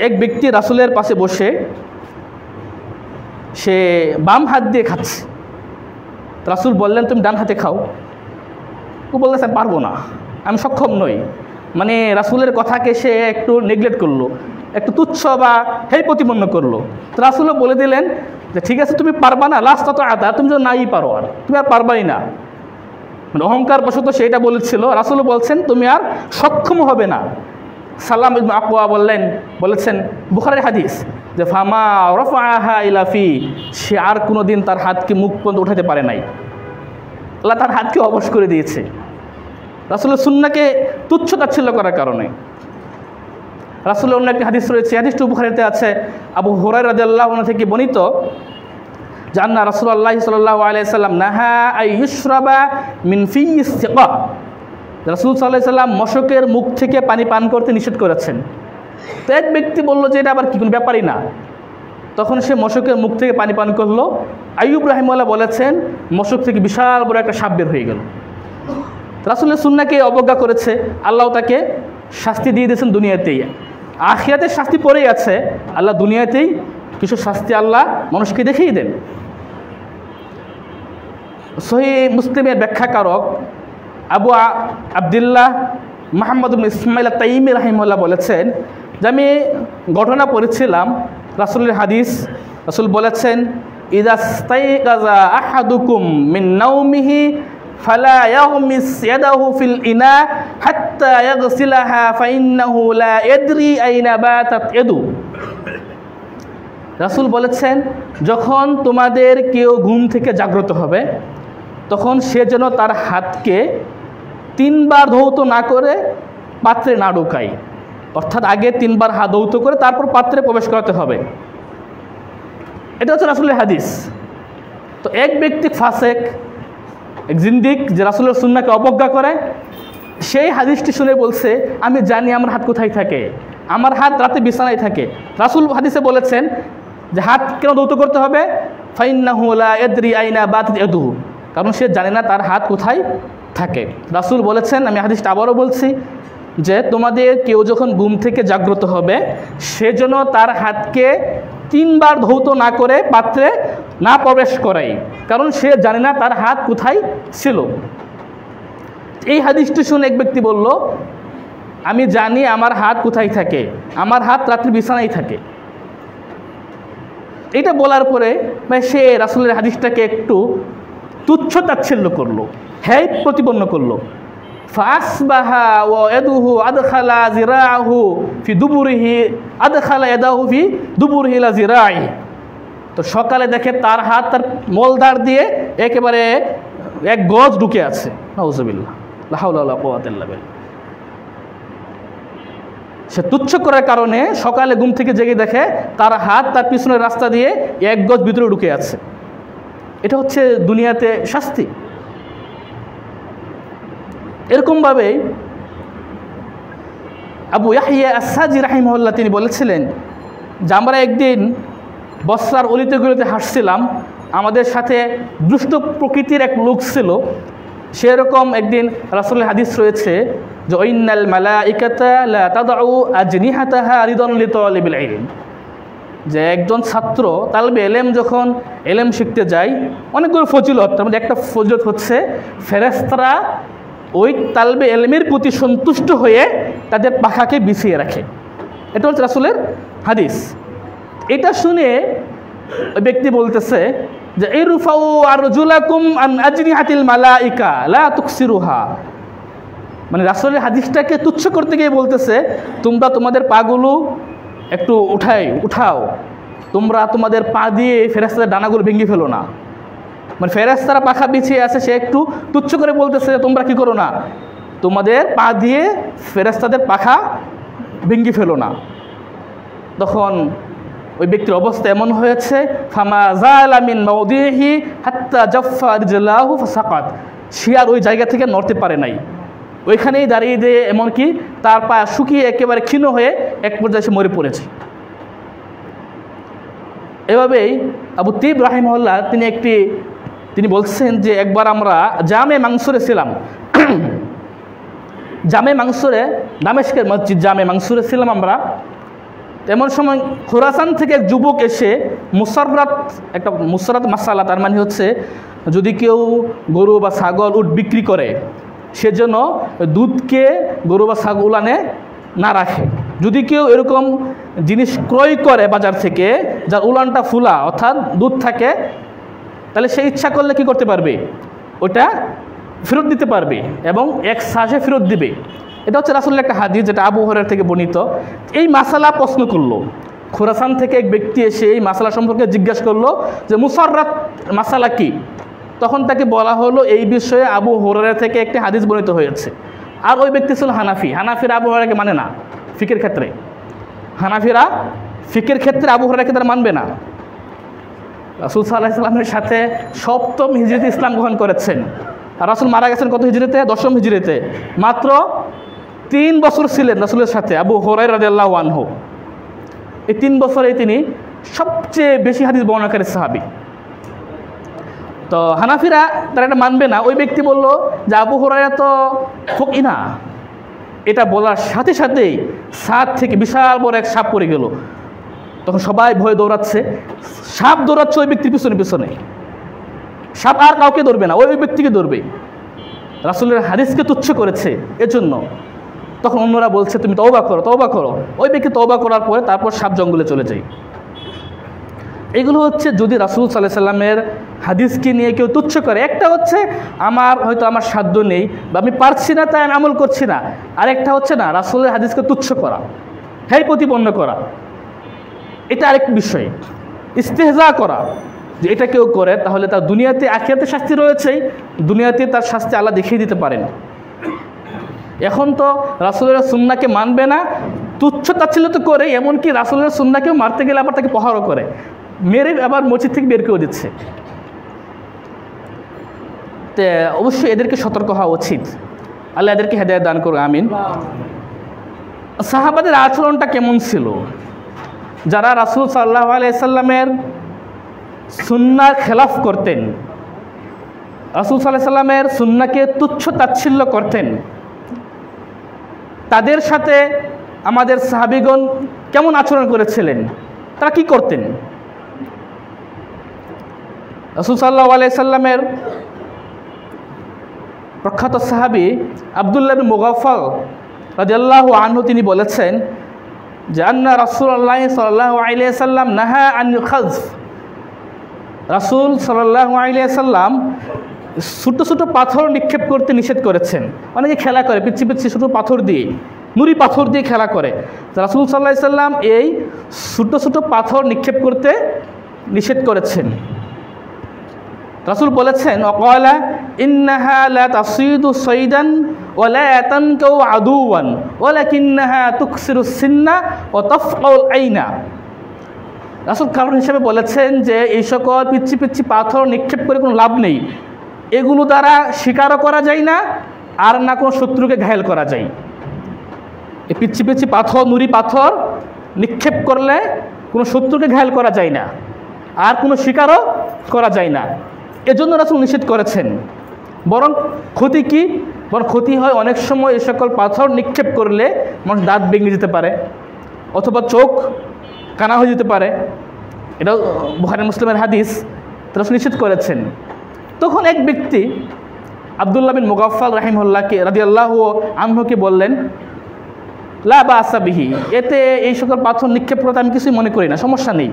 এক ব্যক্তি রাসূলের পাশে বসে সে বাম হাত দিয়ে খাচ্ছে, রাসূল বললেন তুমি ডান হাতে খাও। ও বললেন পারবো না, আমি সক্ষম নই। মানে রাসূলের কথাকে সে একটু নেগলেক্ট করলো, একটু তুচ্ছ বা হেয় প্রতিপন্ন করলো। তো রাসূলও বলে দিলেন যে ঠিক আছে তুমি পারবা না, লাস্ট তো আতা, তুমি যদি নাই পারো আর তুমি আর পারবাই না। মানে অহংকার বশত সেইটা বলেছিল, রাসূলও বলছেন তুমি আর সক্ষম হবে না। সালাম ইবনে আকওয়া বলেছেন বুখারীর হাদিস যে ফামা রাফা'াহা ইলা ফি, সে আর কোনোদিন তার হাতকে মুখ পর্যন্ত উঠাতে পারে নাই, আল্লাহ তার হাতকে অবশ করে দিয়েছে রাসূলের সুন্নাহকে তুচ্ছ তাচ্ছিল্য করার কারণে। রাসূলের অন্য একটি হাদিস রয়েছে, হাদিসটি বুখারীতে আছে, আবু হুরায়রা রাদিয়াল্লাহু আনহু থেকে বর্ণিত যে আন্না রাসূলুল্লাহ সাল্লাল্লাহু আলাইহি ওয়াসাল্লাম নাহা আইয়ুশরাবা মিন ফিইস সিকা, রাসূল সাল্লাল্লাহু আলাইহি ওয়াসাল্লাম মশকের মুখ থেকে পানি পান করতে নিষেধ করেছেন। তো এক ব্যক্তি বলল যে এটা আবার কি, কোনো ব্যাপারই না। তখন সে মশকের মুখ থেকে পানি পান করলো। আইয়ুব রাহিমাহুল্লাহ বলেছেন মশক থেকে বিশাল বড় একটা সাপ বের হয়ে গেল। রাসূলের সুন্নাহকে অবজ্ঞা করেছে, আল্লাহ তাকে শাস্তি দিয়ে দিয়েছেন দুনিয়াতেই। আখিরাতের শাস্তি পড়েই আছে, আল্লাহ দুনিয়াতেই কিছু শাস্তি আল্লাহ মানুষকে দেখিয়ে দেন। সহিহ মুসলিমের ব্যাখ্যাকারক আবু আবদুল্লাহ মুহাম্মদ ইবনে ইসমাঈল আত-তাইমি রাহিমাহুল্লাহ বলেছেন যে আমি ঘটনা পড়েছিলাম রাসূলের হাদিস। রাসূল বলেছেন ইযা ইসতাইকাযা আহাদুকুম মিন নাওমিহি ফালা ইয়াগমিস ইয়াদাহু ফিল ইনা হাত্তা ইয়াগসিলাহা ফাইন্নাহু লা ইয়াদরি আইনা বাতাত ইয়াদু। রাসূল বলেছেন যখন তোমাদের কেউ ঘুম থেকে জাগ্রত হবে তখন সে যেন তার হাতকে 3 বার ধৌত না করে পাত্রে না ঢোকায়, অর্থাৎ আগে 3 বার হাত ধৌত করে তারপর পাত্রে প্রবেশ করাতে হবে। এটা হচ্ছে রাসূলের হাদিস। তো এক ব্যক্তি ফাসেক, এক জিন্দিক যে রাসূলের সুন্নাহকে অবজ্ঞা করে, সেই হাদিসটি শুনে বলছে আমি জানি আমার হাত কোথায় থাকে, আমার হাত রাতে বিছানায় থাকে। রাসূল হাদিসে বলেছেন যে হাত কেন ধৌত করতে হবে, ফাইন্নাহু লা ইয়াদরি আইনা বাতাত ইয়াদুহু, কারণ সে জানে না তার হাত কোথায় থাকে। রাসূল বলেছেন, আমি হাদিসটা আবারও বলছি, যে তোমাদের কেউ যখন ঘুম থেকে জাগ্রত হবে সে যেন তার হাতকে 3 বার ধৌত না করে পাত্রে না প্রবেশ করায়, কারণ সে জানে না তার হাত কোথায় ছিল। এই হাদিসটি শুনে এক ব্যক্তি বলল আমি জানি আমার হাত কোথায় থাকে, আমার হাত রাত্রি বিছানায় থাকে। এটা বলার পরে সে রাসূলের হাদিসটাকে একটু তুচ্ছ তাচ্ছিল্য করলো, হেয় প্রতিপন্ন করলো। ফাসবাহা ওয়া ইয়াদুহু আদখালা জিরাহু ফি দুবুরিহি, আদখালা ইয়াদাহু ফি দুবুরিহি লা জিরাই। তো সকালে দেখে তার হাত তার মলদার দিয়ে একেবারে 1 গজ ঢুকে আছে। নাউযুবিল্লাহ, লা হাওলা ওয়ালা কুওয়াতা ইল্লা বিল্লাহ। সে তুচ্ছ করার কারণে সকালে ঘুম থেকে জেগে দেখে তার হাত তার পিছনের রাস্তা দিয়ে 1 গজ ভিতরে ঢুকে আছে। এটা হচ্ছে দুনিয়াতে শাস্তি। এরকমভাবে আবু ইয়াহইয়া আস-সাজি রাহিমাহুল্লাহ তিনি বলেছিলেন যে আমরা একদিন বসরার অলিতে গলিতে হাঁটছিলাম, আমাদের সাথে দুষ্ট প্রকৃতির এক লোক ছিল। সেরকম একদিন রাসূলের হাদিস রয়েছে যে ইন্নাল মালাইকাতা লা তাদউ আজনিহাতাহা রিদান লিতালিবিল ইলম, যে একজন ছাত্র তালবে এলেম যখন এলেম শিখতে যায়, অনেকগুলো ফজিলত, তার মধ্যে একটা ফজিলত হচ্ছে ফেরেশতারা ওই তালবে এলমের প্রতি সন্তুষ্ট হয়ে তাদের পাখাকে বিছিয়ে রাখে। এটা হচ্ছে রাসূলের হাদিস। এটা শুনে ওই ব্যক্তি বলতেছে যে ইরফাউ আরজুলাকুম আন আজনিহাতিল মালাইকা লা তুকসিরুহা, মানে রাসূলের হাদিসটাকে তুচ্ছ করতে গিয়ে বলতেছে তোমরা তোমাদের পাগুলো একটু উঠাও, তোমরা তোমাদের পা দিয়ে ফেরেশতাদের ডানাগুলো ভেঙে ফেলো না। মানে ফেরেশতারা পাখা বিছিয়ে আছে, সে একটু তুচ্ছ করে বলতেছে তোমরা কি করো না, তোমাদের পা দিয়ে ফেরেশতাদের পাখা ভেঙে ফেলো না। তখন ওই ব্যক্তির অবস্থা এমন হয়েছে ফামা যালা মিন মাউদিহি হাত্তা জাফফা রিজলাহু ফাসাকাত, সে আর ওই জায়গা থেকে নড়তে পারে নাই, ওইখানেই দাঁড়িয়ে দিয়ে এমনকি তার পা শুকিয়ে একেবারে ক্ষীণ হয়ে এক পর্যায়ে সে মরে পড়েছে। এভাবেই আবু তিব রাহিমাহুল্লাহ তিনি বলছেন যে একবার আমরা জামে মানসুরে ছিলাম, জামে মানসুরে, দামেস্কের মসজিদ জামে মানসুরে ছিলাম আমরা। এমন সময় খোরাসান থেকে এক যুবক এসে মুসরাত মাসালা, তার মানে হচ্ছে যদি কেউ গরু বা ছাগল উট বিক্রি করে সেজন্য দুধকে গরু বা ছাগল উলানে না রাখে। যদি কেউ এরকম জিনিস ক্রয় করে বাজার থেকে যার উলানটা ফুলা অর্থাৎ দুধ থাকে, তাহলে সে ইচ্ছা করলে কি করতে পারবে, ওটা ফেরত দিতে পারবে এবং এক শ্বাসে ফেরত দিবে। এটা হচ্ছে রাসূলের একটা হাদিস, যেটা আবু হুরায়রা থেকে বর্ণিত। এই মাসালা প্রশ্ন করলো, খোরাসান থেকে এক ব্যক্তি এসে এই মাসালা সম্পর্কে জিজ্ঞাসা করলো যে মুসাররাত মাসালা কি। তখন তাকে বলা হলো এই বিষয়ে আবু হুরায়রা থেকে একটি হাদিস বর্ণিত হয়েছে। আর ওই ব্যক্তি ছিল হানাফিরা আবু হুরায়রাকে মানে না ফিকের ক্ষেত্রে, হানাফিরা ফিকের ক্ষেত্রে আবু হুরায়রাকে তারা মানবে না। রাসূল সাল্লাল্লাহু আলাইহি ওয়াসাল্লামের সাথে 7ম হিজরিতে ইসলাম গ্রহণ করেছেন, আর রাসূল মারা গেছেন কত হিজরিতে? 10ম হিজরিতে। মাত্র 3 বছর ছিলেন রাসূলের সাথে আবু হুরায়রা রাদিয়াল্লাহু আনহু। এই 3 বছরেই তিনি সবচেয়ে বেশি হাদিস বর্ণনাকারী সাহাবী। তো হানাফিরা তারা এটা মানবে না। ওই ব্যক্তি বলল যে আবু হুরায়রা তো ফকিহ না। এটা বলার সাথে সাথেই ছাদ থেকে বিশাল বড় এক সাপ পড়ে গেল। তখন সবাই ভয়ে দৌড়াচ্ছে, সাপ দৌড়াচ্ছে ওই ব্যক্তির পিছনে পিছনে, সাপ আর কাউকে ধরবে না, ওই ব্যক্তিকে ধরবে। রাসূলের হাদিসকে তুচ্ছ করেছে এজন্য। তখন অন্যরা বলছে তুমি তওবা করো। ওই ব্যক্তি তওবা করার পরে তারপর সাপ জঙ্গলে চলে যায়। এগুলো হচ্ছে যদি রাসূল সাল্লাল্লাহু আলাইহি সাল্লামের হাদিসকে নিয়ে কেউ তুচ্ছ করে। একটা হচ্ছে হয়তো আমার সাধ্য নেই বা আমি পারছি না তাই আমি আমল করছি না, আর একটা হচ্ছে না রাসূলের হাদিসকে তুচ্ছ করা, হেয় প্রতিপন্ন করা, এটা আরেক বিষয়। ইস্তেহজা করা, যে এটা কেউ করে তাহলে তার দুনিয়াতে আখিরাতে শাস্তি রয়েছেই, দুনিয়াতে তার শাস্তি আল্লাহ দেখিয়ে দিতে পারেন। এখন তো রাসূলের সুন্নাহকে মানবে না, তুচ্ছ তাচ্ছিল্য তো করে, এমনকি রাসূলের সুন্নাহকেও মারতে গেলে আবার তাকে প্রহারও করে, মেরে আবার মসজিদ থেকে বের করে দিচ্ছে। তো অবশ্যই এদেরকে সতর্ক হওয়া উচিত। আল্লাহ এদেরকে হেদায়েত দান করুন, আমিন। সাহাবাদের আচরণটা কেমন ছিল? যারা রাসূল সাল্লাল্লাহু আলাইহি সাল্লামের সুন্নাহর খেলাফ করতেন, রাসূল সাল্লাল্লাহু আলাইহি সাল্লামের সুন্নাহকে তুচ্ছ তাচ্ছিল্য করতেন, তাদের সাথে আমাদের সাহাবীগণ কেমন আচরণ করেছিলেন, তারা কি করতেন? রাসূল সাল্লাল্লাহু আলাইহি সাল্লামের প্রখ্যাত সাহাবী আব্দুল্লাহ ইবনে মুগাফফাল রাদিয়াল্লাহু আনহু তিনি বলেছেন যে আন্না রাসূলুল্লাহ সাল্লাল্লাহু আলাইহি সাল্লাম নাহা আনিল খাযফ, রাসূল সাল্লাল্লাহু আলাইহি সাল্লাম ছোট ছোট পাথর নিক্ষেপ করতে নিষেধ করেছেন। অনেকে খেলা করে পিচ্ছি পিচ্ছি ছোট পাথর দিয়ে, নুরি পাথর দিয়ে খেলা করে। রাসূল সাল্লাল্লাহু আলাইহি সাল্লাম এই ছোট ছোট পাথর নিক্ষেপ করতে নিষেধ করেছেন। রাসূল বলেছেন ওয়াকালা ইন্নাহা লা তাসিদু সাইদান ওয়া লা তানকাউ আদুওয়ান ওয়ালাকিন্নাহা তুকসিরুস সিন্না ওয়া তাফকাউল আইনা। রাসূল কারণ হিসেবে বলেছেন যে এই সকল পিচ্ছি পিচ্ছি পাথর নিক্ষেপ করে কোনো লাভ নেই, এগুলো দ্বারা শিকারও করা যায় না আর না কোনো শত্রুকে ঘায়েল করা যায়। এই পিচ্ছি পিচ্ছি পাথর, নুড়ি পাথর নিক্ষেপ করলে কোনো শত্রুকে ঘায়েল করা যায় না আর কোনো শিকারও করা যায় না, এজন্য রাসূল নিষেধ করেছেন। বরং ক্ষতি কি? বরং ক্ষতি হয় অনেক সময় এই সকল পাথর নিক্ষেপ করলে মানুষ দাঁত ভেঙে যেতে পারে অথবা চোখ কানা হয়ে যেতে পারে, এটাও বুখারী মুসলিমের হাদিস, রাসূল নিষেধ করেছেন। তখন এক ব্যক্তি আব্দুল্লাহ বিন মুগাফফাল রাহিমাহুল্লাহকে রাদিয়াল্লাহু আনহুকে বললেন, লা বা'সা বিহি, এতে এই সকল পাথর নিক্ষেপ করতে আমি কিছুই মনে করি না, সমস্যা নেই।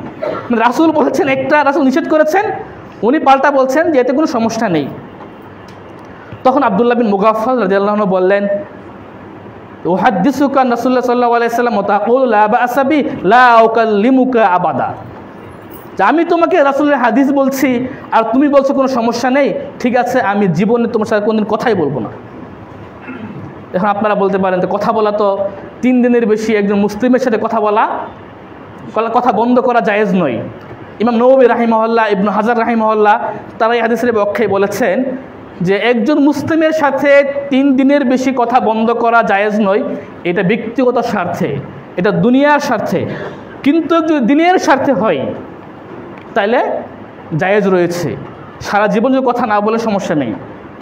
মানে রাসূল বলেছেন একটা, রাসূল নিষেধ করেছেন, উনি পাল্টা বলছেন যে এতে কোনো সমস্যা নেই। তখন আব্দুল্লাহ বিন মুগাফফাল রাদিয়াল্লাহু আনহু বললেন, উহাদ্দিসুকা রাসূলুল্লাহ সাল্লাল্লাহু আলাইহি ওয়াসাল্লাম ওয়া তাকুলু লা বা'সা বি লা উকাল্লিমুকা আবাদা, যে আমি তোমাকে রাসূলের হাদিস বলছি আর তুমি বলছো কোনো সমস্যা নেই, ঠিক আছে আমি জীবনে তোমার সাথে কোনোদিন কথাই বলবো না। এখন আপনারা বলতে পারেন যে কথা বলা তো 3 দিনের বেশি একজন মুসলিমের সাথে কথা কথা বন্ধ করা জায়েজ নয়। ইমাম নববী রাহিমাহুল্লাহ, ইবনে হাজার রাহিমাহুল্লাহ তারা এই হাদিসের ব্যাখ্যায় বলেছেন যে একজন মুসলিমের সাথে 3 দিনের বেশি কথা বন্ধ করা জায়েজ নয়, এটা ব্যক্তিগত স্বার্থে, এটা দুনিয়ার স্বার্থে, কিন্তু যদি দিনের স্বার্থে হয় তাইলে জায়েজ রয়েছে, সারা জীবন যদি কথা না বলে সমস্যা নেই।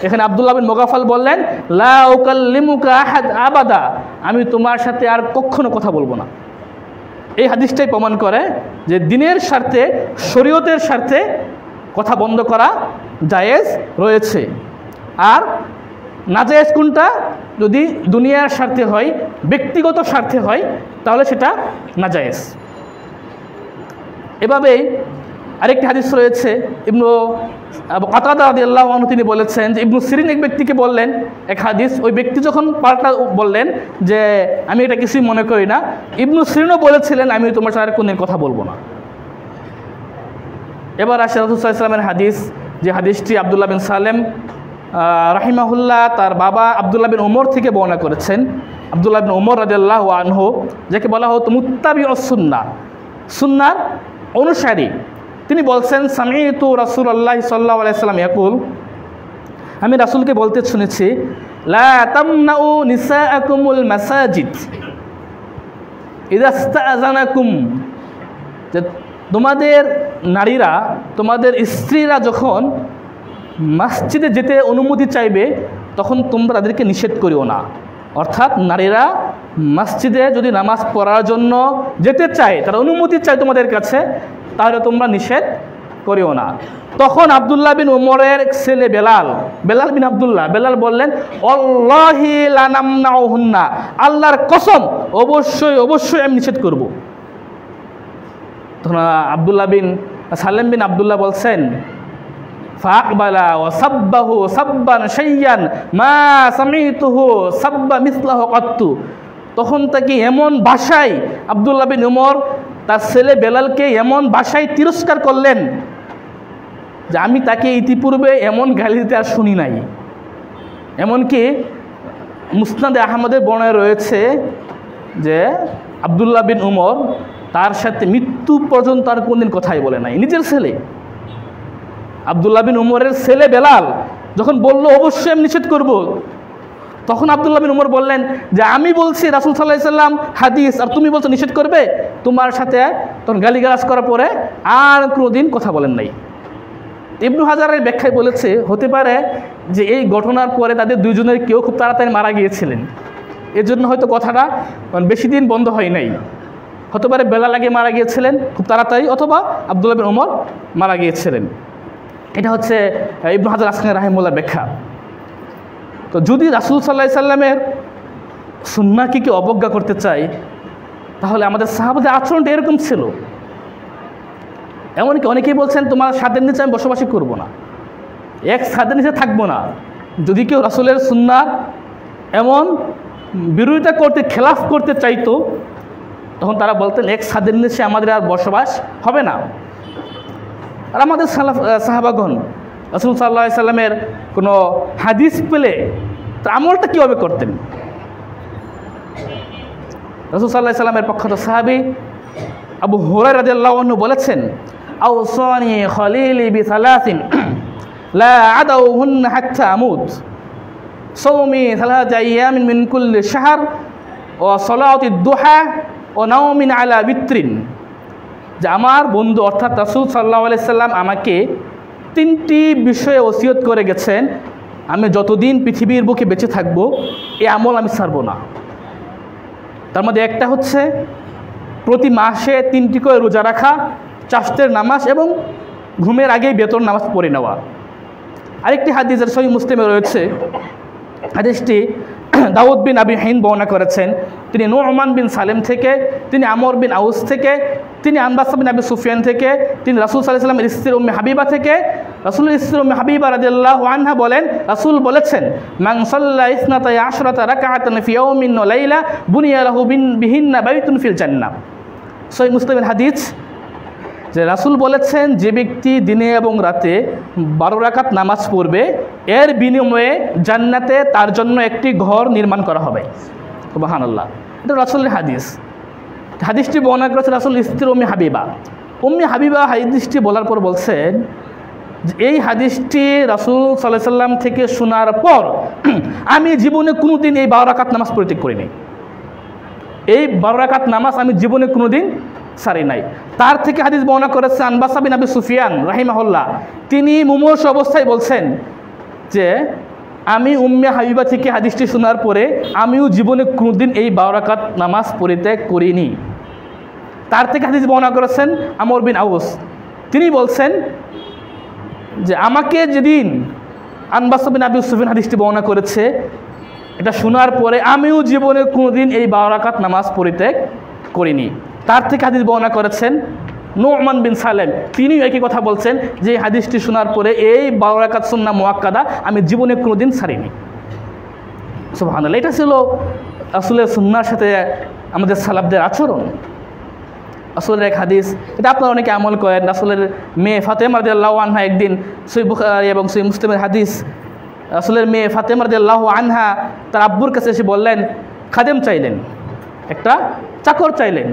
এখানে আব্দুল্লাহ বিন মুগাফফাল বললেন, লা উকাল্লিমুকা আহাদ আবাদা, আমি তোমার সাথে আর কখনো কথা বলবো না। এই হাদিসটাই প্রমাণ করে যে দিনের স্বার্থে, শরীয়তের স্বার্থে কথা বন্ধ করা জায়েজ রয়েছে। আর নাজায়েজ কোনটা? যদি দুনিয়ার স্বার্থে হয়, ব্যক্তিগত স্বার্থে হয়, তাহলে সেটা নাজায়েজ। এভাবেই আরেকটি হাদিস রয়েছে, ইবনু কাতাদা রাদিয়াল্লাহু আনহু তিনি বলেছেন যে ইবনু সিরিন এক ব্যক্তিকে বললেন এক হাদিস, ওই ব্যক্তি যখন পাল্টা বললেন যে আমি এটা কিছুই মনে করি না, ইবনু সিরিনও বলেছিলেন আমি তোমার সাথে কোনদিন কথা বলবো না। এবার আসে রাসূল সাল্লাল্লাহু আলাইহি ওয়াসাল্লামের হাদিস, যে হাদিসটি আব্দুল্লাহ বিন সালেম রাহিমাহুল্লাহ তার বাবা আব্দুল্লাহ বিন ওমর থেকে বর্ণনা করেছেন। আব্দুল্লাহ বিন ওমর রাদিয়াল্লাহু আনহু, যাকে বলা হতো মুত্তাবিউস সুন্নাহ, সুন্নাহর অনুসারী, তিনি বলছেন, সামি'তু রাসূলুল্লাহ সাল্লাল্লাহু আলাইহি ওয়াসাল্লাম ইয়াকুল, আমি রাসূলকে বলতে শুনেছি, লা তামনাউ নিসাআকুমুল মাসাজিদ ইযা ইস্তাআযানাকুম, যে তোমাদের নারীরা, তোমাদের স্ত্রীরা যখন মসজিদে যেতে অনুমতি চাইবে তখন তোমরা তাদেরকে নিষেধ করিও না। অর্থাৎ নারীরা মসজিদে যদি নামাজ পড়ার জন্য যেতে চায়, তারা অনুমতি চায় তোমাদের কাছে, তাহলে তোমরা নিষেধ করিও না। তখন আব্দুল্লাহ বিন ওমরের ছেলে বেলাল বিন আব্দুল্লাহ, বেলাল বললেন, আল্লাহি লা নামনাউহুন্না, আল্লাহর কসম অবশ্যই আমি নিষেধ করব। তখন আব্দুল্লাহ বিন সালেম বিন আব্দুল্লাহ বলছেন, ফাকবালা ওয়া সাব্বাহু সাব্বান শাইয়ান মা সামিতুহু সাব্বা মিসলাহু কাত্তু, তখন তাকে এমন ভাষায় আব্দুল্লাহ বিন ওমর তার ছেলে বেলালকে এমন ভাষায় তিরস্কার করলেন যে আমি তাকে ইতিপূর্বে এমন গালি দিতে আর শুনি নাই। এমনকি মুসনাদে আহমদের বর্ণনায় রয়েছে যে আব্দুল্লাহ বিন ওমর তার সাথে মৃত্যু পর্যন্ত আর কোনদিন কথাই বলে নাই। নিজের ছেলে আব্দুল্লাহ বিন ওমরের ছেলে বেলাল যখন বলল অবশ্যই আমি নিষেধ করব, তখন আব্দুল্লাহ বিন ওমর বললেন যে আমি বলছি রাসূল সাল্লাল্লাহু আলাইহি ওয়াসাল্লাম হাদিস, আর তুমি বলছো নিষেধ করবে। তোমার সাথে তখন গালিগালাজ করার পরে আর কোনোদিন কথা বলেন নাই। ইবনু হাজারের ব্যাখ্যায় বলেছে, হতে পারে যে এই ঘটনার পরে তাদের দুইজনের কেউ খুব তাড়াতাড়ি মারা গিয়েছিলেন, এর জন্য হয়তো কথাটা বেশি দিন বন্ধ হয় নাই। হতে পারে বেলাল আগে মারা গিয়েছিলেন খুব তাড়াতাড়ি, অথবা আব্দুল্লাহ বিন ওমর মারা গিয়েছিলেন। এটা হচ্ছে ইবনু হাজার আসকালানী রাহিমাহুল্লাহর ব্যাখ্যা। তো যদি রাসূল সাল্লাল্লাহু আলাইহি সাল্লামের সুন্নাহকে কি অবজ্ঞা করতে চাই, তাহলে আমাদের সাহাবাদের আচরণটা এরকম ছিল। এমনকি অনেকেই বলছেন তোমার ছাদের নিচে আমি বসবাসই করব না, এক ছাদের নিচে থাকবো না। যদি কেউ রাসূলের সুন্নাহর এমন বিরোধিতা করতে, খেলাফ করতে চাইতো, তখন তারা বলতেন এক ছাদের নিচে আমাদের আর বসবাস হবে না। আর আমাদের সাহাবাগণ রাসূল সাল্লাল্লাহু আলাইহি সাল্লামের কোনো হাদিস পেলে তার আমলটা কীভাবে করতেন? রাসূল সাল্লাল্লাহু আলাইহি সাল্লামের প্রখ্যাত সাহাবী আবু হুরায়রা রাদিয়াল্লাহু আনহু বলেছেন, আওসানি খলিলি বিসালাসিন লা আদাউহুন্না হাত্তা আমুত, সাওমি সালাত আইয়ামিন মিন কুল্লি শাহর ওয়া সালাতিদ দুহা ওয়া নাওমিন আলা বিত্রিন। যে আমার বন্ধু অর্থাৎ রাসূল সাল্লাল্লাহু আলাইহি সাল্লাম আমাকে 3টি বিষয়ে ওসিয়ত করে গেছেন, আমি যতদিন পৃথিবীর বুকে বেঁচে থাকবো এই আমল আমি ছাড়বো না। তার মধ্যে একটা হচ্ছে প্রতি মাসে 3টি করে রোজা রাখা, চাষতের নামাজ এবং ঘুমের আগেই বেতন নামাজ পড়ে নেওয়া। আরেকটি হাদিস এর সহিহ মুসলিমে রয়েছে, হাদিসটি দাউদ বিন আবি হিন্দ বর্ণনা করেছেন। তিনি নু'মান বিন সালেম থেকে, তিনি আমর বিন আউস থেকে, তিনি আনবাস বিন আবি সুফিয়ান থেকে, তিনি রাসূল সাল্লাল্লাহু আলাইহি ওয়াসাল্লামের স্ত্রী উম্মে হাবিবা থেকে। রাসূলের স্ত্রী উম্মে হাবিবা রাদিয়াল্লাহু আনহা বলেন, রাসূল বলেছেন, মান সাল্লা ইসনাতা আশরাতা রাকাআতান ফি ইয়াওমিন ওয়া লাইলা বুনিয়া লাহু বিহিন্না বাইতুন ফিল জান্নাহ। সহিহ মুসলিমের হাদিস, যে রাসূল বলেছেন, যে ব্যক্তি দিনে এবং রাতে 12 রাকাত নামাজ পড়বে এর বিনিময়ে জান্নাতে তার জন্য একটি ঘর নির্মাণ করা হবে। সুবহানাল্লাহ, এটা রাসূলের হাদিস। হাদিসটি বর্ণনা করেছে রাসূলের স্ত্রী উম্মে হাবিবা। উম্মে হাবিবা হাদিসটি বলার পর বলছেন, এই হাদিসটি রাসূল সাল্লাল্লাহু আলাইহি সাল্লাম থেকে শোনার পর আমি জীবনে কোনোদিন এই 12 রাকাত নামাজ পরিত্যাগ করিনি। এই 12 রাকাত নামাজ আমি জীবনে কোনোদিন সারি নাই। তার থেকে হাদিস বর্ণনা করেছে আনবাস বিন আবি সুফিয়ান রাহিমাহুল্লাহ। তিনি মুমূর্ষ অবস্থায় বলছেন যে আমি উম্মে হাবিবা থেকে হাদিসটি শোনার পরে আমিও জীবনে কোনোদিন এই 12 রাকাত নামাজ পরিত্যাগ করিনি। তার থেকে হাদিস বর্ণনা করেছেন আমর বিন আউস। তিনি বলছেন যে আমাকে যেদিন আনবাস বিন আবি সুফিয়ান হাদিসটি বর্ণনা করেছে, এটা শোনার পরে আমিও জীবনে কোনোদিন এই 12 রাকাত নামাজ পরিত্যাগ করিনি। তার থেকে হাদিস বর্ণনা করেছেন নু'মান বিন সালেম। তিনিও একই কথা বলছেন যে হাদিসটি শোনার পরে এই 12 রাকাত সুন্নাহ মুআক্কাদা আমি জীবনে কোনোদিন ছাড়িনি। সুবহানাল্লাহ, এটা ছিল রাসূলের সুন্নাহর সাথে আমাদের সালাফদের আচরণ। রাসূলের এক হাদিস, এটা আপনারা অনেকে আমল করেন। রাসূলের মেয়ে ফাতেমা রাদিয়াল্লাহু আনহা একদিন, সহিহ বুখারী এবং সহিহ মুসলিমের হাদিস, রাসূলের মেয়ে ফাতেমা রাদিয়াল্লাহু আনহা তার আব্বুর কাছে এসে বললেন, খাদেম চাইলেন, একটা চাকর চাইলেন।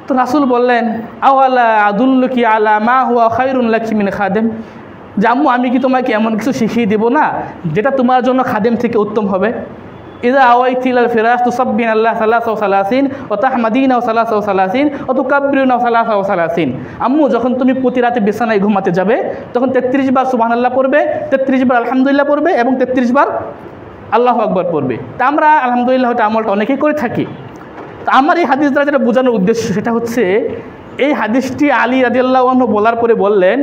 তো রাসূল বললেন, আওয়ালা আদুল্লুকি আলা মা হুয়া খায়রুন লাকি মিন খাদেম, যে আম্মু আমি কি তোমাকে এমন কিছু শিখিয়ে দেব না যেটা তোমার জন্য খাদেম থেকে উত্তম হবে। ইযা আওয়াইতি ইলাল ফিরাশ তুসাব্বিনা আল্লাহ সালাসা ওয়া সালাসিন ওয়া তাহমাদিনা ওয়া সালাসা ওয়া সালাসিন ওয়া তুকাব্বিরুনা ওয়া সালাসা ওয়া সালাসিন। আম্মু যখন তুমি প্রতি রাতে বিছানায় ঘুমাতে যাবে তখন 33 বার সুবহানাল্লাহ পড়বে, 33 বার আলহামদুলিল্লাহ পড়বে এবং 33 বার আল্লাহু আকবার পড়বে। তা আমরা আলহামদুলিল্লাহ এটা আমলটা অনেকেই করে থাকি। তো আমার এই হাদিস দ্বারা যেটা বোঝানোর উদ্দেশ্য সেটা হচ্ছে, এই হাদিসটি আলী রাদিয়াল্লাহু আনহু বলার পরে বললেন,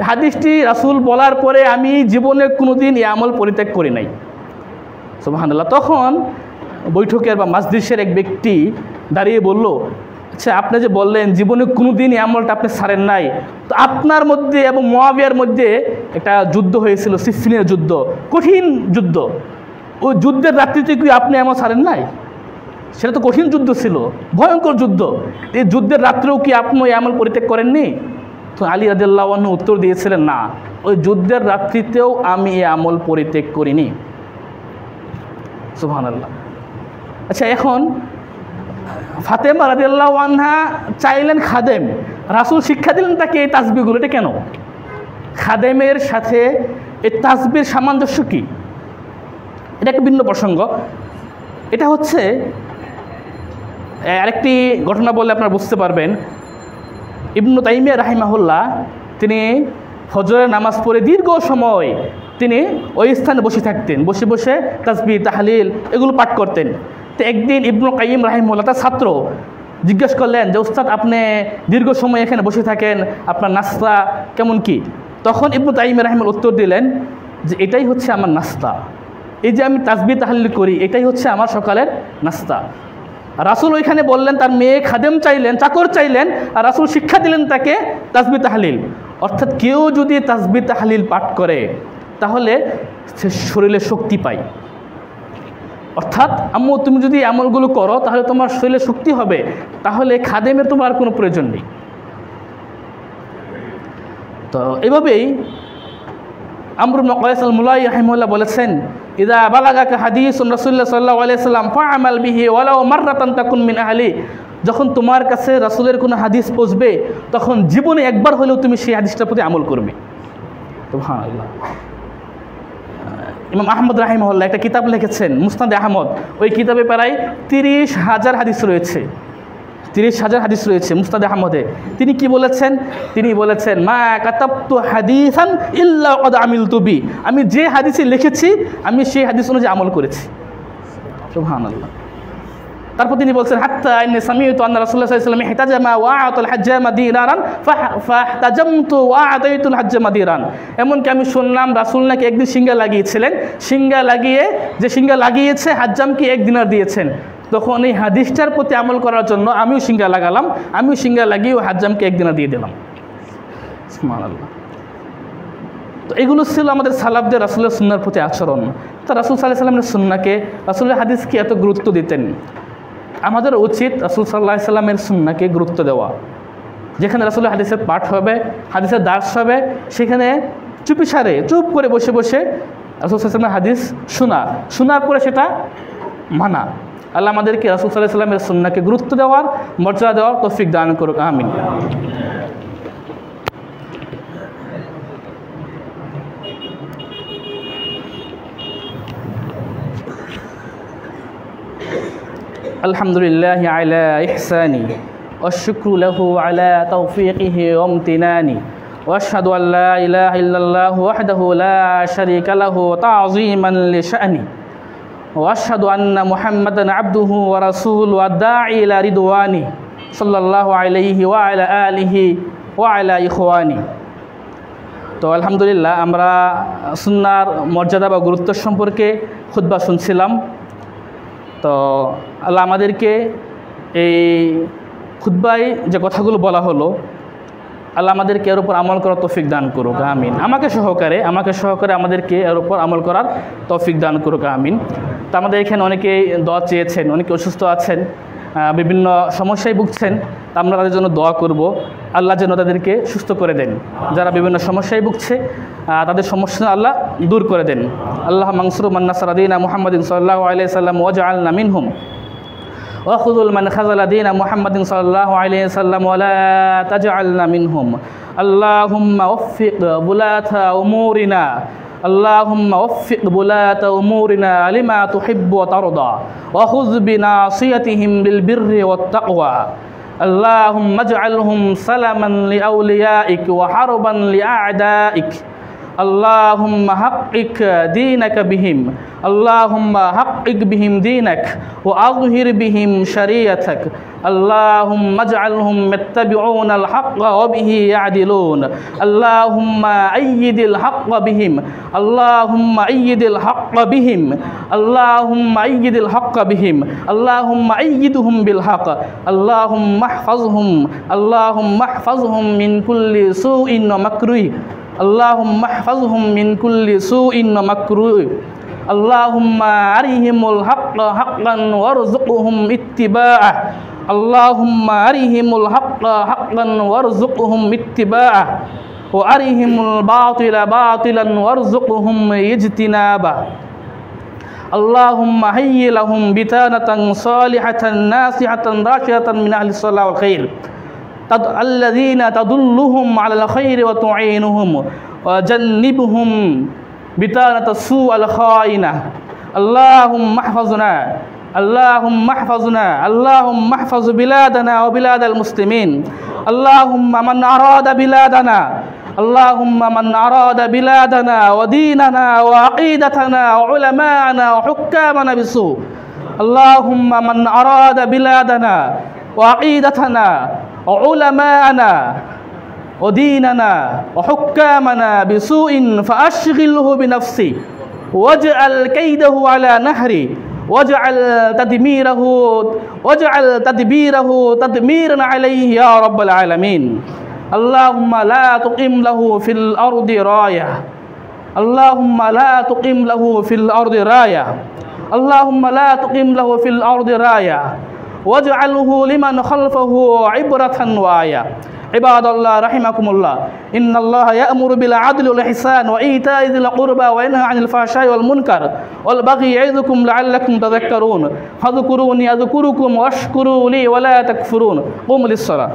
হাদিসটি রাসূল বলার পরে আমি জীবনে কোনোদিন এই আমল পরিত্যাগ করি নাই। সুবহানাল্লাহ। তখন বৈঠকের বা মাজলিসের এক ব্যক্তি দাঁড়িয়ে বলল, আচ্ছা আপনি যে বললেন জীবনে কোনোদিন এই আমলটা আপনি ছাড়েন নাই, তো আপনার মধ্যে এবং মুয়াবিয়ার মধ্যে একটা যুদ্ধ হয়েছিল, সিফফিনের যুদ্ধ, কঠিন যুদ্ধ। ওই যুদ্ধের রাত্রিতে কি আপনি আমল ছাড়েন নাই? সেটা তো কঠিন যুদ্ধ ছিল, ভয়ঙ্কর যুদ্ধ। এই যুদ্ধের রাত্রেও কি আপনি ওই আমল পরিত্যাগ করেননি? তো আলী রাদিয়াল্লাহু আনহু উত্তর দিয়েছিলেন, না, ওই যুদ্ধের রাত্রিতেও আমি এই আমল পরিত্যাগ করিনি। সুবহানাল্লাহ। আচ্ছা, এখন ফাতেমা রাদিয়াল্লাহু আনহা চাইলেন খাদেম, রাসূল শিক্ষা দিলেন তাকে এই তাসবিহগুলো। এটা কেন? খাদেমের সাথে এই তাসবিহর সামঞ্জস্য কি? এটা একটা ভিন্ন প্রসঙ্গ। এটা হচ্ছে আরেকটি ঘটনা বললে আপনারা বুঝতে পারবেন। ইবনু তাইমিয়া রাহিমাহুল্লাহ তিনি ফজরের নামাজ পড়ে দীর্ঘ সময় তিনি ওই স্থানে বসে থাকতেন, বসে বসে তাসবিহ তাহলিল এগুলো পাঠ করতেন। তো একদিন ইবনু কাইয়িম রাহিমাহুল্লাহ তার ছাত্র জিজ্ঞেস করলেন যে, উস্তাদ আপনি দীর্ঘ সময় এখানে বসে থাকেন, আপনার নাস্তা কেমন কি? তখন ইবনু তাইমিয়া রাহিমাহুল্লাহ উত্তর দিলেন যে, এটাই হচ্ছে আমার নাস্তা। এই যে আমি তাসবিহ তাহলিল করি, এটাই হচ্ছে আমার সকালের নাস্তা। রাসূল ওইখানে বললেন, তার মেয়ে খাদেম চাইলেন, চাকর চাইলেন, আর রাসূল শিক্ষা দিলেন তাকে তাসবিহ তাহলিল। অর্থাৎ কেউ যদি তাসবিহ তাহলিল পাঠ করে তাহলে সে শরীরে শক্তি পায়। অর্থাৎ আম্মু তুমি যদি আমলগুলো করো তাহলে তোমার শরীরে শক্তি হবে, তাহলে খাদেমের তোমার কোনো প্রয়োজন নেই। তো এভাবেই আমর ইবনে কায়স আল-মুলাই রাহিমাহুল্লাহ বলেছেন, ইযা বালাগাকা হাদিসুন রাসূলুল্লাহ সাল্লাল্লাহু আলাইহি ওয়াসাল্লাম ফাআমাল বিহি ওয়ালাউ মাররাতান তাকুন মিন আহলি। যখন তোমার কাছে রাসূলের কোনো হাদিস পৌঁছবে তখন জীবনে একবার হলেও তুমি সেই হাদিসটার প্রতি আমল করবে। সুবহানাল্লাহ। ইমাম আহমদ রাহিমাহুল্লাহ একটা কিতাব লিখেছেন মুসনাদে আহমদ, ওই কিতাবে প্রায় 30,000 হাদিস রয়েছে, 30,000 হাদিস রয়েছে মুসনাদে আহমদে। তিনি কি বলেছেন? তিনি বলেছেন মা কাতাবতু হাদিসান ইল্লা ক্বাদ আমিলতু বি, আমি যে হাদিসে লিখেছি আমি সেই হাদিস অনুযায়ী আমল করেছি। সুবহানাল্লাহ। তারপর তিনি বলছেন হাত্তা ইন্নী সামি'তু আন্না রাসূলুল্লাহ সাল্লাল্লাহু আলাইহি ওয়াসাল্লাম ইহতাজামা ওয়া আতাল হাজ্জামা দিনারান ফাহতাজামতু ওয়া আতাইতুল হাজ্জামা দিনারান, এমনকি আমি শুনলাম রাসূল নাকি একদিন সিংহা লাগিয়েছিলেন, সিংহা লাগিয়েছে হাজ্জামকে 1 দিনার দিয়েছেন। তখন এই হাদিসটার প্রতি আমল করার জন্য আমিও সিংহা লাগালাম, আমিও সিংহা লাগিয়ে হাজ্জামকে 1 দিনার দিয়ে দিলাম। সুবহানাল্লাহ। তো এগুলো ছিল আমাদের সালাফদের রাসূলের সুন্নাহর প্রতি আচরণ। তো রাসূল সাল্লাল্লাহু আলাইহি ওয়াসাল্লামের সুন্নাহকে, রাসূলের হাদিসকে এত গুরুত্ব দিতেন। আমাদের উচিত রাসূল সাল্লাল্লাহু আলাইহি ওয়াসাল্লামের সুন্নাহকে গুরুত্ব দেওয়া। যেখানে রাসূলের হাদিসের পাঠ হবে, হাদিসের দার্স হবে, সেখানে চুপ করে বসে বসে রাসূল সাল্লাল্লাহু আলাইহি ওয়াসাল্লামের হাদিস শোনার পরে সেটা মানা। আল্লাহ আমাদেরকে রাসূল সাল্লাল্লাহু আলাইহি ওয়াসাল্লামের সুন্নাহকে গুরুত্ব দেওয়ার, মর্যাদা দেওয়ার তৌফিক দান করুক, আমিন। আলহামদুলিল্লাহি আলা ইহসানি ওয়াশ-শুকরু লাহু আলা তাওফীকিহি ওয়া ইমতিনানি ওয়া আশহাদু আল লা ইলাহা ইল্লাল্লাহু ওয়াহদাহু লা শারীকা লাহু তা'যীমান লিশা'নি ওয়া আশহাদু আন্না মুহাম্মাদান আবদুহু ওয়া রাসূলুহু আদ-দাঈ ইলা রিদওয়ানি সাল্লাল্লাহু আলাইহি ওয়া আলা আলিহি ওয়া আলা ইখওয়ানি। তো আলহামদুলিল্লাহ আমরা সুন্নাহর মর্যাদা বা গুরুত্ব সম্পর্কে খুতবা শুনছিলাম। তো আল্লাহ আমাদেরকে এই খুতবায় যে কথাগুলো বলা হলো, আল্লাহ আমাদেরকে এর উপর আমল করার তৌফিক দান করুক, আমিন। আমাকে সহকারে আমাদেরকে এর উপর আমল করার তৌফিক দান করুক, আমিন। তো আমাদের এখানে অনেকে দোয়া চেয়েছেন, অনেকে অসুস্থ আছেন, বিভিন্ন সমস্যায় ভুগছেন। তা আমরা তাদের জন্য দোয়া করব, আল্লাহ যেন তাদেরকে সুস্থ করে দেন। যারা বিভিন্ন সমস্যায় ভুগছে তাদের সমস্যা আল্লাহ দূর করে দেন। আল্লাহ মানসুর মান নাসারা দীনা মুহাম্মাদিন সাল্লাল্লাহু আলাইহি ওয়াসাল্লাম ওয়াজআলনা মিনহুম ওয়া খুযুল মান খাযালা দীনা মুহাম্মাদিন সাল্লাল্লাহু আলাইহি ওয়াসাল্লাম ওয়া লা তাজআলনা মিনহুম। আল্লাহুম্মা ওয়ফিক বুলাতা উমুরিনা, আল্লাহুম্মা ওয়ফিক বুলাতা উমুরিনা লিমা তুহিব্বু ওয়া তারদা ওয়া খুয বিনাসিয়াতিহিম বিল বিররি ওয়াত তাকওয়া। اللهم اجعلهم سلما لأوليائك وحربا لأعدائك. اللهم حقق دينك بهم، اللهم حقق بهم دينك وأظهر بهم شريعتك. اللهم اجعلهم يتبعون الحق وبه يعدلون. اللهم أيد الحق بهم، اللهم أيد الحق بهم، اللهم أيد الحق بهم، اللهم أيدهم بالحق. اللهم احفظهم، اللهم احفظهم من كل سوء ومكروه، اللهم احفظهم من كل سوء ومكروه. اللهم أرهم الحق حقا وارزقهم اتباعه، اللهم أرهم الحق حقا وارزقهم اتباعه، وأرهم الباطل باطلا وارزقهم اجتنابه. اللهم هيئ لهم بطانة صالحة ناصحة راشدة من أهل الصلاح والخير الذين تدلهم على الخير وتعينهم، وجنبهم بطانة السوء الخائنة. اللهم احفظنا، اللهم احفظنا، اللهم احفظ بلادنا وبلاد المسلمين. اللهم من أراد بلادنا، اللهم من أراد بلادنا وديننا وعقيدتنا وعلماءنا وحكامنا بسوء، اللهم من أراد بلادنا وعقيدتنا وعلماءنا وديننا وحكامنا بسوء فأشغله بنفسي واجعل كيده على نهري واجعل تدبيره تدميرا عليه يا رب العالمين. اللهم لا تقم له في الأرض راية، اللهم لا تقم له في الأرض راية، اللهم لا تقم له في الأرض راية واجعله لمن خلفه عبرة وآية. ইবাদাল্লাহ রাহিমাকুমুল্লাহ ইন্নাল্লাহা ইয়া'মুরু বিল আদলি ওয়াল ইহসান ওয়া ইতা'i যিল কুরবা ওয়া ইয়ানহা আনিল ফাহশাই ওয়াল মুনকার ওয়াল বাগই ইয়া'iযুকুম লা'আল্লাকুম তাযাক্কারুন ফাযকুরুনি আযকুরুকুম ওয়াশকুরু লি ওয়া লা তাকফুরুন কুমু লিস-সালাহ।